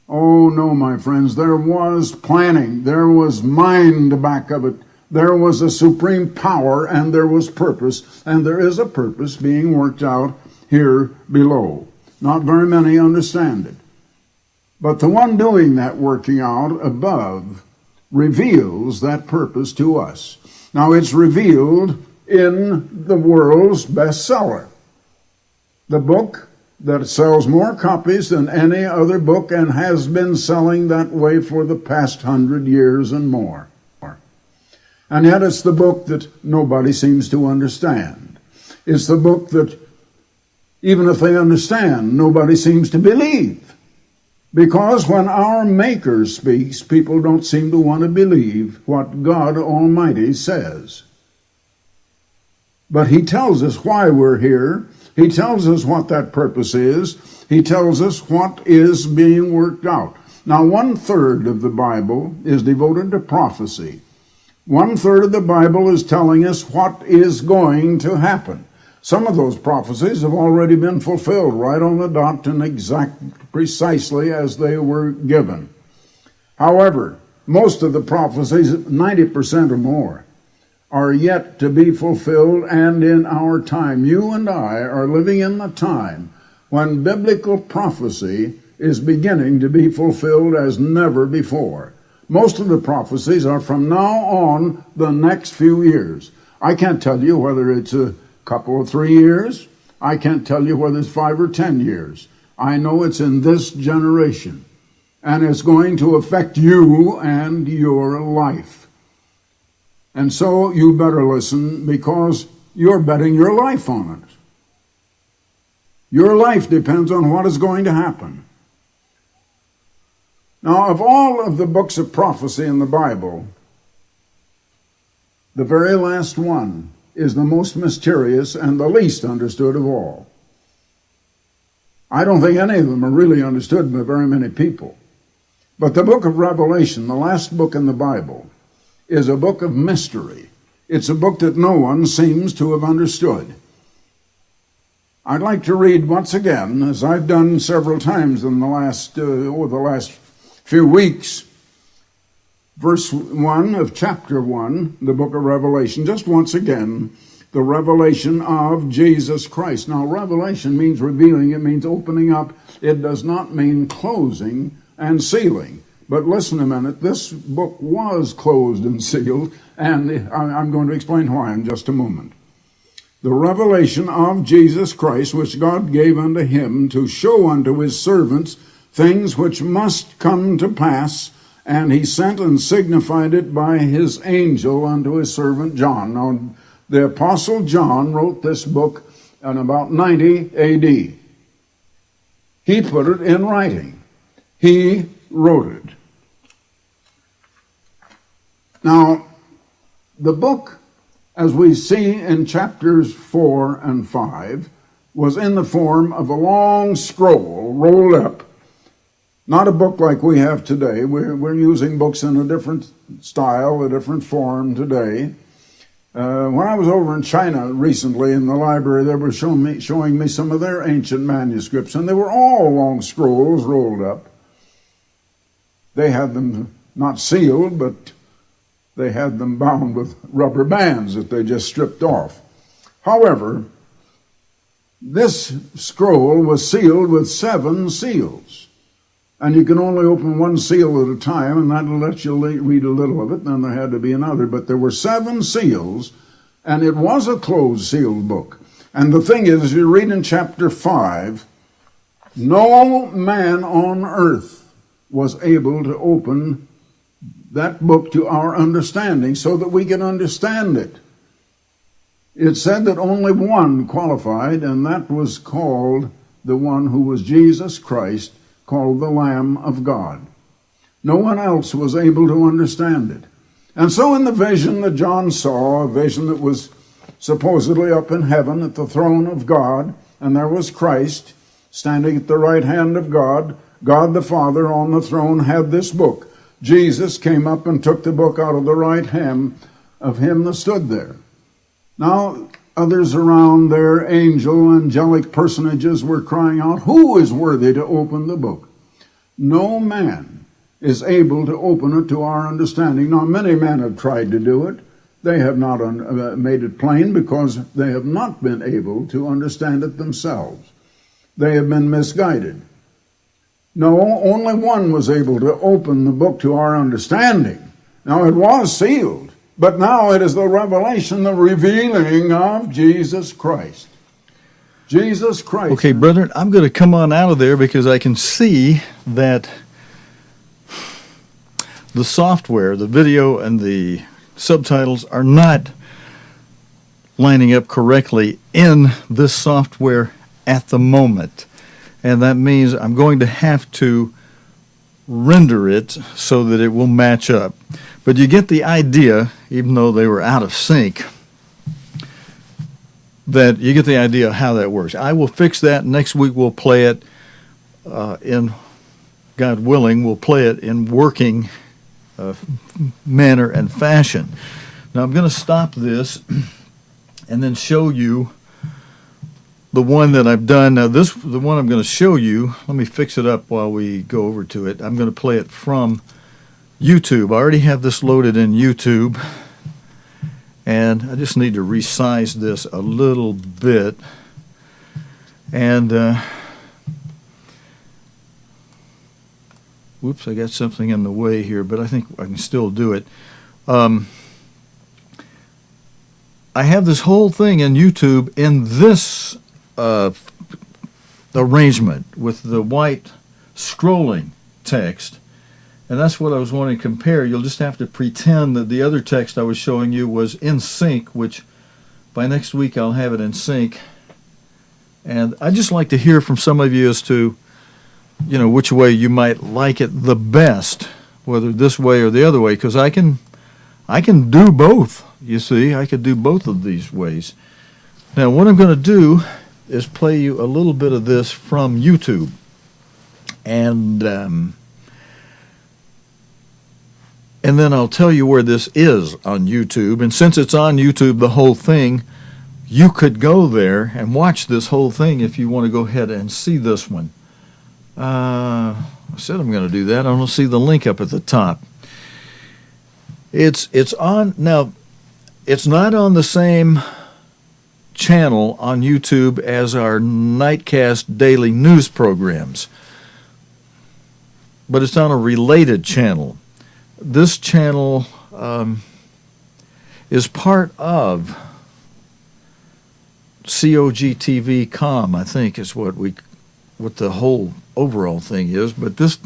B: Oh no, my friends, there was planning. There was mind back of it. There was a supreme power and there was purpose. And there is a purpose being worked out here below. Not very many understand it. But the one doing that working out above reveals that purpose to us. Now it's revealed in the world's bestseller. The book that sells more copies than any other book and has been selling that way for the past 100 years and more. And yet it's the book that nobody seems to understand. It's the book that, even if they understand, nobody seems to believe. Because when our Maker speaks, people don't seem to want to believe what God Almighty says. But He tells us why we're here. He tells us what that purpose is. He tells us what is being worked out. Now, 1/3 of the Bible is devoted to prophecy. 1/3 of the Bible is telling us what is going to happen. Some of those prophecies have already been fulfilled right on the dot and precisely as they were given. However, most of the prophecies, 90% or more, are yet to be fulfilled, and in our time. You and I are living in the time when biblical prophecy is beginning to be fulfilled as never before. Most of the prophecies are from now on the next few years. I can't tell you whether it's a couple of 3 years. I can't tell you whether it's 5 or 10 years. I know it's in this generation, and it's going to affect you and your life. And so you better listen, because you're betting your life on it. Your life depends on what is going to happen. Now, of all of the books of prophecy in the Bible, the very last one is the most mysterious and the least understood of all. I don't think any of them are really understood by very many people. But the book of Revelation, the last book in the Bible, is a book of mystery. It's a book that no one seems to have understood. I'd like to read once again, as I've done several times in the last few weeks, verse 1 of chapter 1, the book of Revelation, just once again, the revelation of Jesus Christ. Now, revelation means revealing, it means opening up. It does not mean closing and sealing. But listen a minute, this book was closed and sealed, and I'm going to explain why in just a moment. The revelation of Jesus Christ, which God gave unto him to show unto his servants things which must come to pass, and he sent and signified it by his angel unto his servant John. Now, the Apostle John wrote this book in about 90 A.D. He put it in writing. He wrote it. Now, the book, as we see in chapters 4 and 5, was in the form of a long scroll rolled up. Not a book like we have today. We're using books in a different style, a different form today. When I was over in China recently in the library, they were showing me some of their ancient manuscripts, and they were all long scrolls rolled up. They had them not sealed, but they had them bound with rubber bands that they just stripped off. However, this scroll was sealed with 7 seals. And you can only open one seal at a time, and that'll let you read a little of it. Then there had to be another. But there were 7 seals, And it was a closed, sealed book. And the thing is, you read in chapter 5, no man on earth was able to open that book to our understanding so that we can understand it. It said that only one qualified, and that was called the one who was Jesus Christ, called the Lamb of God. No one else was able to understand it. And so in the vision that John saw, a vision that was supposedly up in heaven at the throne of God, and there was Christ standing at the right hand of God, God the Father on the throne had this book. Jesus came up and took the book out of the right hand of him that stood there. Now, others around there, angelic personages, were crying out, "Who is worthy to open the book?" No man is able to open it to our understanding. Now, many men have tried to do it. They have not made it plain because they have not been able to understand it themselves. They have been misguided. No, only one was able to open the book to our understanding. Now, it was sealed, but now it is the revelation, the revealing of Jesus Christ. Jesus Christ.
A: Okay, brethren, I'm going to come on out of there because I can see that the software, the video, and the subtitles are not lining up correctly in this software at the moment. And that means I'm going to have to render it so that it will match up. But you get the idea, even though they were out of sync, that you get the idea of how that works. I will fix that. Next week we'll play it in, God willing, we'll play it in working manner and fashion. Now I'm going to stop this and then show you the one that I've done. Now the one I'm going to show you, let me fix it up while we go over to it. I'm going to play it from YouTube. I already have this loaded in YouTube, and I just need to resize this a little bit. And whoops, I got something in the way here, but I think I can still do it. I have this whole thing in YouTube in this arrangement with the white scrolling text, and that's what I was wanting to compare. You'll just have to pretend that the other text I was showing you was in sync, which by next week I'll have it in sync. And I'd just like to hear from some of you as to, you know, which way you might like it the best, whether this way or the other way, because I can do both. You see, I could do both of these ways. Now, what I'm going to do is play you a little bit of this from YouTube, and then I'll tell you where this is on YouTube. And since it's on YouTube, the whole thing, you could go there and watch this whole thing if you want to go ahead and see this one. I said I'm going to do that. I don't see the link up at the top. It's on now. It's not on the same channel on YouTube as our Nightcast daily news programs, but it's on a related channel. This channel is part of COGTV.com, I think is what the whole overall thing is. But this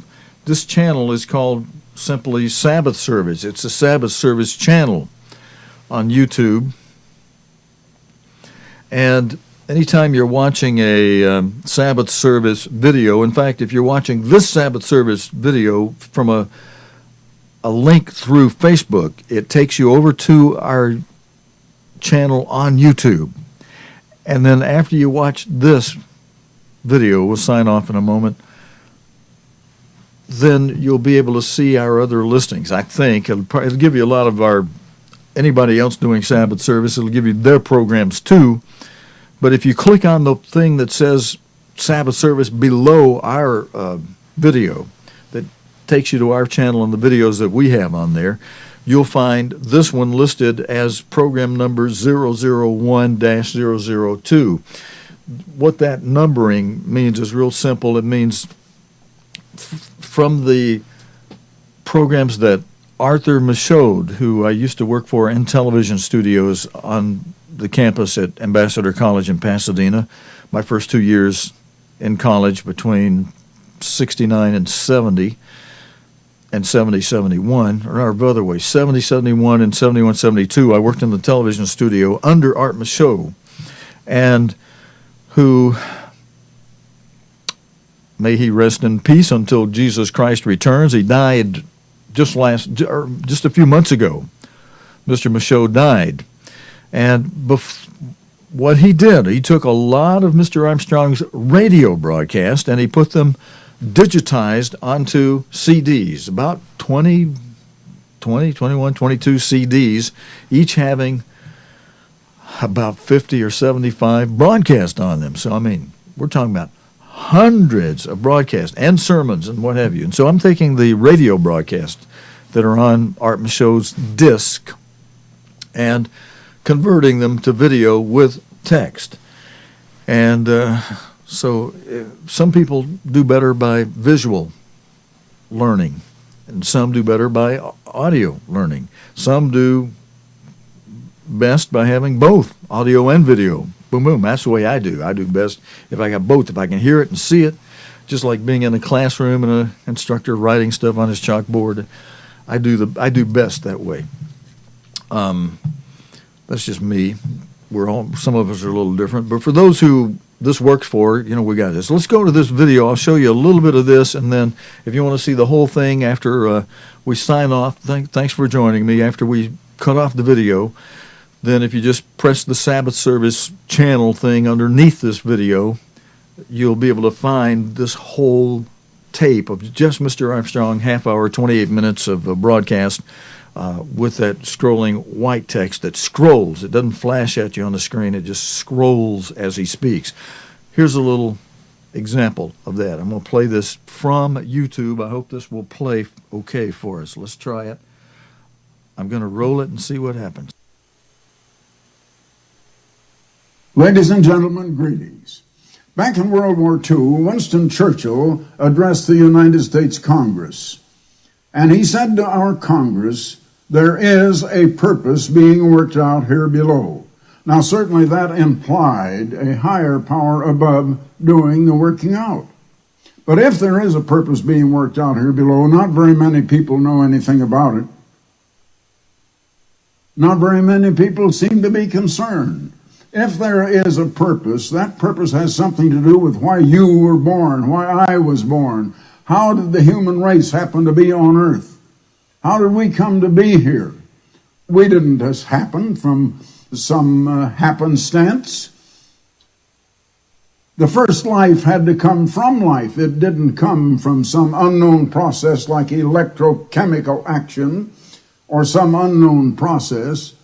A: channel is called simply Sabbath Service. It's a Sabbath Service channel on YouTube. And anytime you're watching a Sabbath service video, in fact, if you're watching this Sabbath service video from a link through Facebook, it takes you over to our channel on YouTube. And then after you watch this video, we'll sign off in a moment, then you'll be able to see our other listings. I think it'll give you a lot of anybody else doing Sabbath service. It'll give you their programs too. But if you click on the thing that says Sabbath service below our video that takes you to our channel and the videos that we have on there, you'll find this one listed as program number 001-002. What that numbering means is real simple. It means from the programs that Arthur Michaud, who I used to work for in television studios on the campus at Ambassador College in Pasadena. My first 2 years in college between 69 and 70 and 70, 71, or by the way, 70, 71 and 71, 72, I worked in the television studio under Art Michaud, and who, may he rest in peace until Jesus Christ returns. He died just a few months ago. Mr. Michaud died. And what he did, he took a lot of Mr. Armstrong's radio broadcast and he put them digitized onto CDs, about 21, 22 CDs, each having about 50 or 75 broadcasts on them. So, I mean, we're talking about hundreds of broadcasts and sermons and what have you. And so I'm taking the radio broadcasts that are on Art Michaud's disc and converting them to video with text. And so some people do better by visual learning, and some do better by audio learning. Some do best by having both audio and video. Boom, boom. That's the way I do. I do best if I got both, if I can hear it and see it, just like being in a classroom and an instructor writing stuff on his chalkboard. I do best that way. That's just me. Some of us are a little different, but for those who this works for, we got this. Let's go to this video. I'll show you a little bit of this, and then if you want to see the whole thing after we sign off, thanks for joining me. After we cut off the video, then if you just press the Sabbath service channel thing underneath this video, you'll be able to find this whole tape of just Mr. Armstrong, half hour, 28 minutes of a broadcast with that scrolling white text that scrolls. It doesn't flash at you on the screen. It just scrolls as he speaks. Here's a little example of that. I'm going to play this from YouTube. I hope this will play okay for us. Let's try it. I'm going to roll it and see what happens.
B: Ladies and gentlemen, greetings. Back in World War II, Winston Churchill addressed the United States Congress, and he said to our Congress, there is a purpose being worked out here below. Now, certainly that implied a higher power above doing the working out. But if there is a purpose being worked out here below, not very many people know anything about it. Not very many people seem to be concerned. If there is a purpose, that purpose has something to do with why you were born, why I was born. How did the human race happen to be on earth? How did we come to be here? We didn't just happen from some happenstance. The first life had to come from life. It didn't come from some unknown process like electrochemical action or some unknown process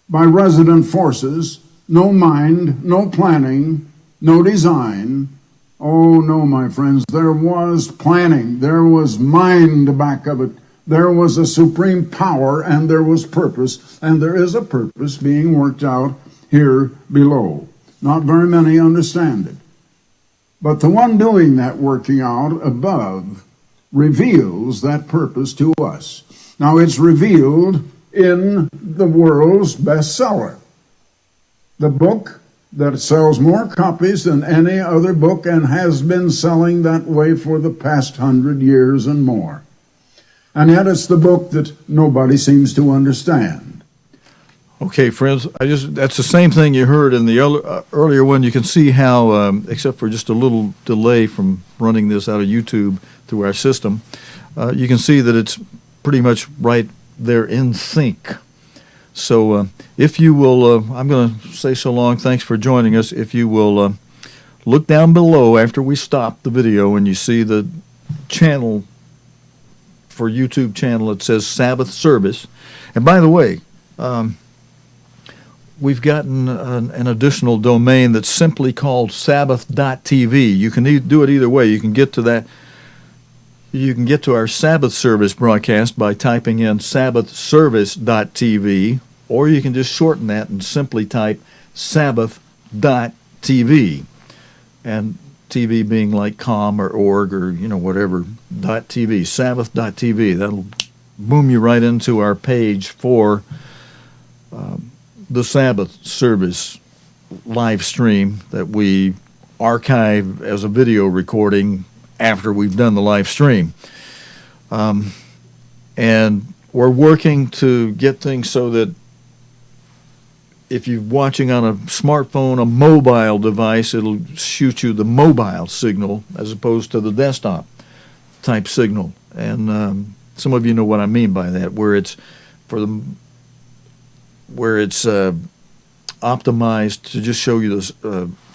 B: by resident forces. No mind, no planning, no design. Oh no, my friends, there was planning. There was mind back of it. There was a supreme power and there was purpose. And there is a purpose being worked out here below. Not very many understand it. But the one doing that working out above reveals that purpose to us. Now it's revealed in the world's bestseller. The book that sells more copies than any other book and has been selling that way for the past 100 years and more. And yet it's the book that nobody seems to understand.
A: Okay, friends, that's the same thing you heard in the earlier one. You can see how, except for just a little delay from running this out of YouTube through our system, you can see that it's pretty much right there in sync. So if you will, I'm going to say so long. Thanks for joining us. If you will look down below after we stop the video and you see the channel for YouTube channel, it says Sabbath Service. And by the way, we've gotten an additional domain that's simply called Sabbath.tv. You can do it either way. You can get to that. You can get to our Sabbath service broadcast by typing in sabbathservice.tv, or you can just shorten that and simply type sabbath.tv, and TV being like com or org or whatever, .tv, sabbath.tv. That'll boom you right into our page for the Sabbath service live stream that we archive as a video recording after we've done the live stream. And we're working to get things so that if you're watching on a smartphone, a mobile device, it'll shoot you the mobile signal as opposed to the desktop type signal. And some of you know what I mean by that, where it's optimized to just show you this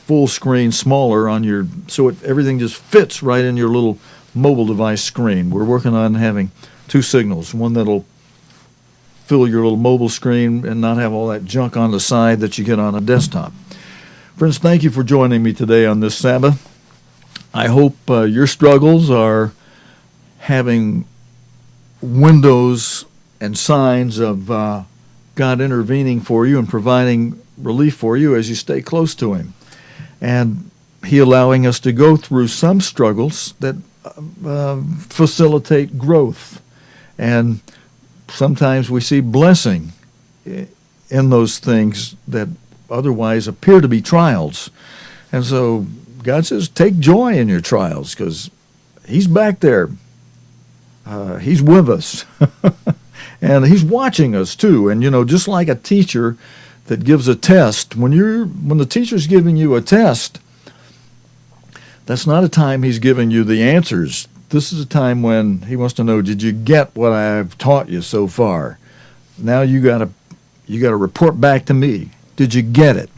A: full screen smaller on your, so everything just fits right in your little mobile device screen. We're working on having two signals, one that'll fill your little mobile screen and not have all that junk on the side that you get on a desktop. Friends, thank you for joining me today on this Sabbath. I hope your struggles are having windows and signs of God intervening for you and providing relief for you as you stay close to Him. And He allowing us to go through some struggles that facilitate growth. And sometimes we see blessing in those things that otherwise appear to be trials. And so God says, take joy in your trials because He's back there. He's with us. And He's watching us too. And, you know, just like a teacher that gives a test, when the teacher's giving you a test, that's not a time he's giving you the answers. This is a time when he wants to know, did you get what I've taught you so far? Now you got to report back to me. Did you get it?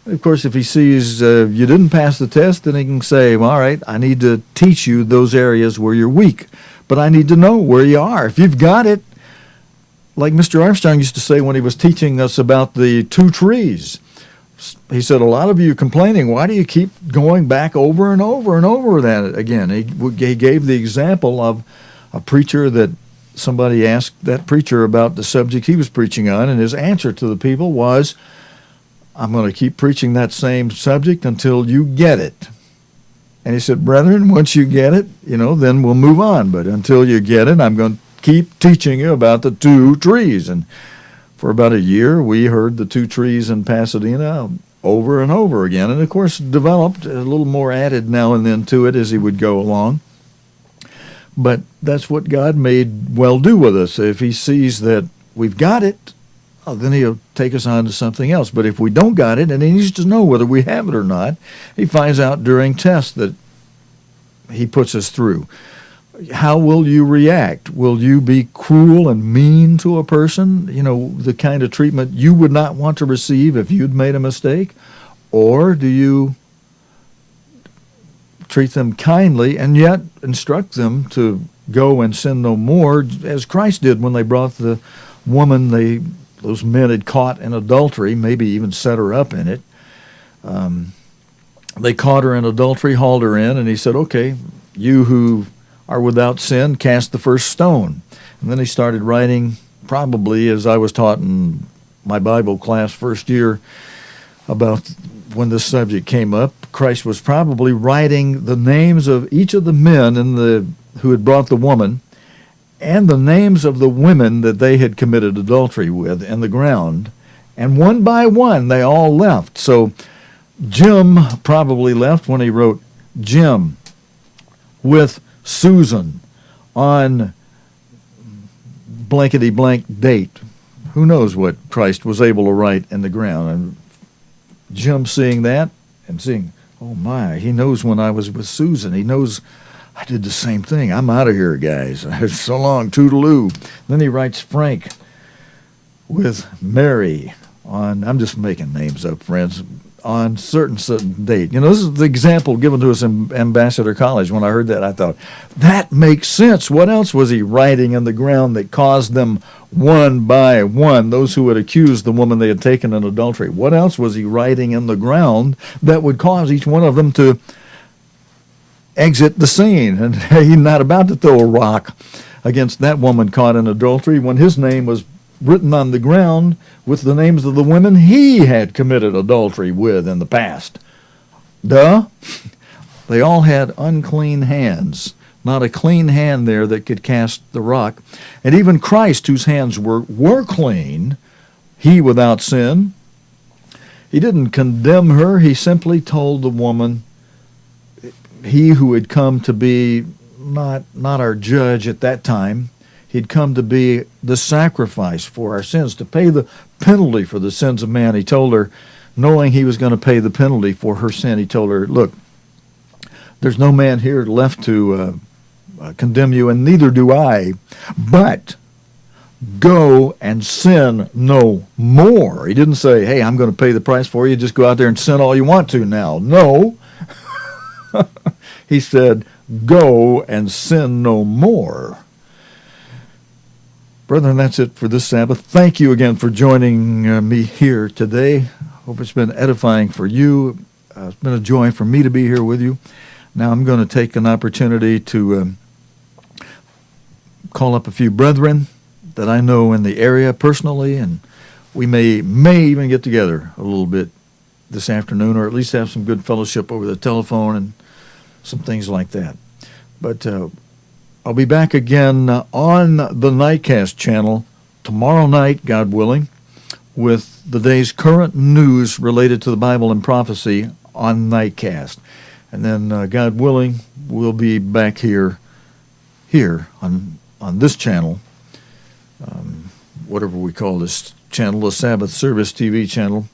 A: Of course, if he sees you didn't pass the test, then he can say, well, all right, I need to teach you those areas where you're weak, but I need to know where you are. If you've got it, like Mr. Armstrong used to say when he was teaching us about the two trees, he said, a lot of you are complaining, why do you keep going back over and over and over that again? He gave the example of a preacher that somebody asked that preacher about the subject he was preaching on, and his answer to the people was, I'm going to keep preaching that same subject until you get it. And he said, brethren, once you get it, then we'll move on. But until you get it, I'm going to keep teaching you about the two trees. And for about a year, we heard the two trees in Pasadena over and over again. And, of course, developed a little more added now and then to it as he would go along. But that's what God made well do with us. If He sees that we've got it, then He'll take us on to something else. But if we don't got it, and He needs to know whether we have it or not, He finds out during tests that He puts us through. How will you react? Will you be cruel and mean to a person? The kind of treatment you would not want to receive if you'd made a mistake? Or do you treat them kindly and yet instruct them to go and sin no more, as Christ did when they brought the woman those men had caught in adultery, maybe even set her up in it. They caught her in adultery, hauled her in, and He said, okay, you who are without sin, cast the first stone. And then He started writing, probably as I was taught in my Bible class first year about when this subject came up, Christ was probably writing the names of each of the men who had brought the woman and the names of the women that they had committed adultery with in the ground. And one by one, they all left. So Jim probably left when he wrote Jim with Susan on blankety-blank date. Who knows what Christ was able to write in the ground. And Jim seeing that and seeing, oh my, he knows when I was with Susan. He knows I did the same thing. I'm out of here, guys. So long, toodaloo. Then he writes Frank with Mary on, I'm just making names up, friends, on certain date. This is the example given to us in Ambassador College. When I heard that, I thought, that makes sense. What else was he writing in the ground that caused them one by one, those who had accused the woman they had taken in adultery? What else was he writing in the ground that would cause each one of them to exit the scene? And he's not about to throw a rock against that woman caught in adultery when his name was written on the ground with the names of the women he had committed adultery with in the past. Duh. They all had unclean hands. not a clean hand there that could cast the rock. And even Christ, whose hands were clean, he without sin, he didn't condemn her. He simply told the woman, he who had come to be not our judge at that time, he'd come to be the sacrifice for our sins, to pay the penalty for the sins of man. He told her, knowing he was going to pay the penalty for her sin, he told her, look, there's no man here left to condemn you, and neither do I, but go and sin no more. He didn't say, hey, I'm going to pay the price for you, just go out there and sin all you want to now. No. He said, go and sin no more. Brethren, that's it for this Sabbath. Thank you again for joining me here today. Hope it's been edifying for you. It's been a joy for me to be here with you. Now I'm going to take an opportunity to call up a few brethren that I know in the area personally, and we may even get together a little bit this afternoon, or at least have some good fellowship over the telephone and some things like that. But I'll be back again on the Nightcast channel tomorrow night, God willing, with the day's current news related to the Bible and prophecy on Nightcast. And then, God willing, we'll be back here on this channel, whatever we call this channel, the Sabbath Service TV channel,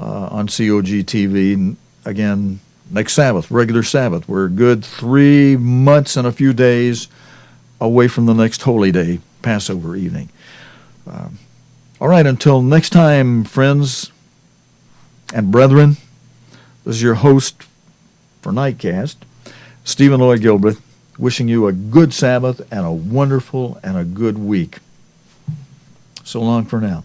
A: on COG TV. And again, next Sabbath, regular Sabbath. We're a good 3 months and a few days away from the next holy day, Passover evening. All right, until next time, friends and brethren, this is your host for Nightcast, Stephen Lloyd Gilbreth, wishing you a good Sabbath and a wonderful and a good week. So long for now.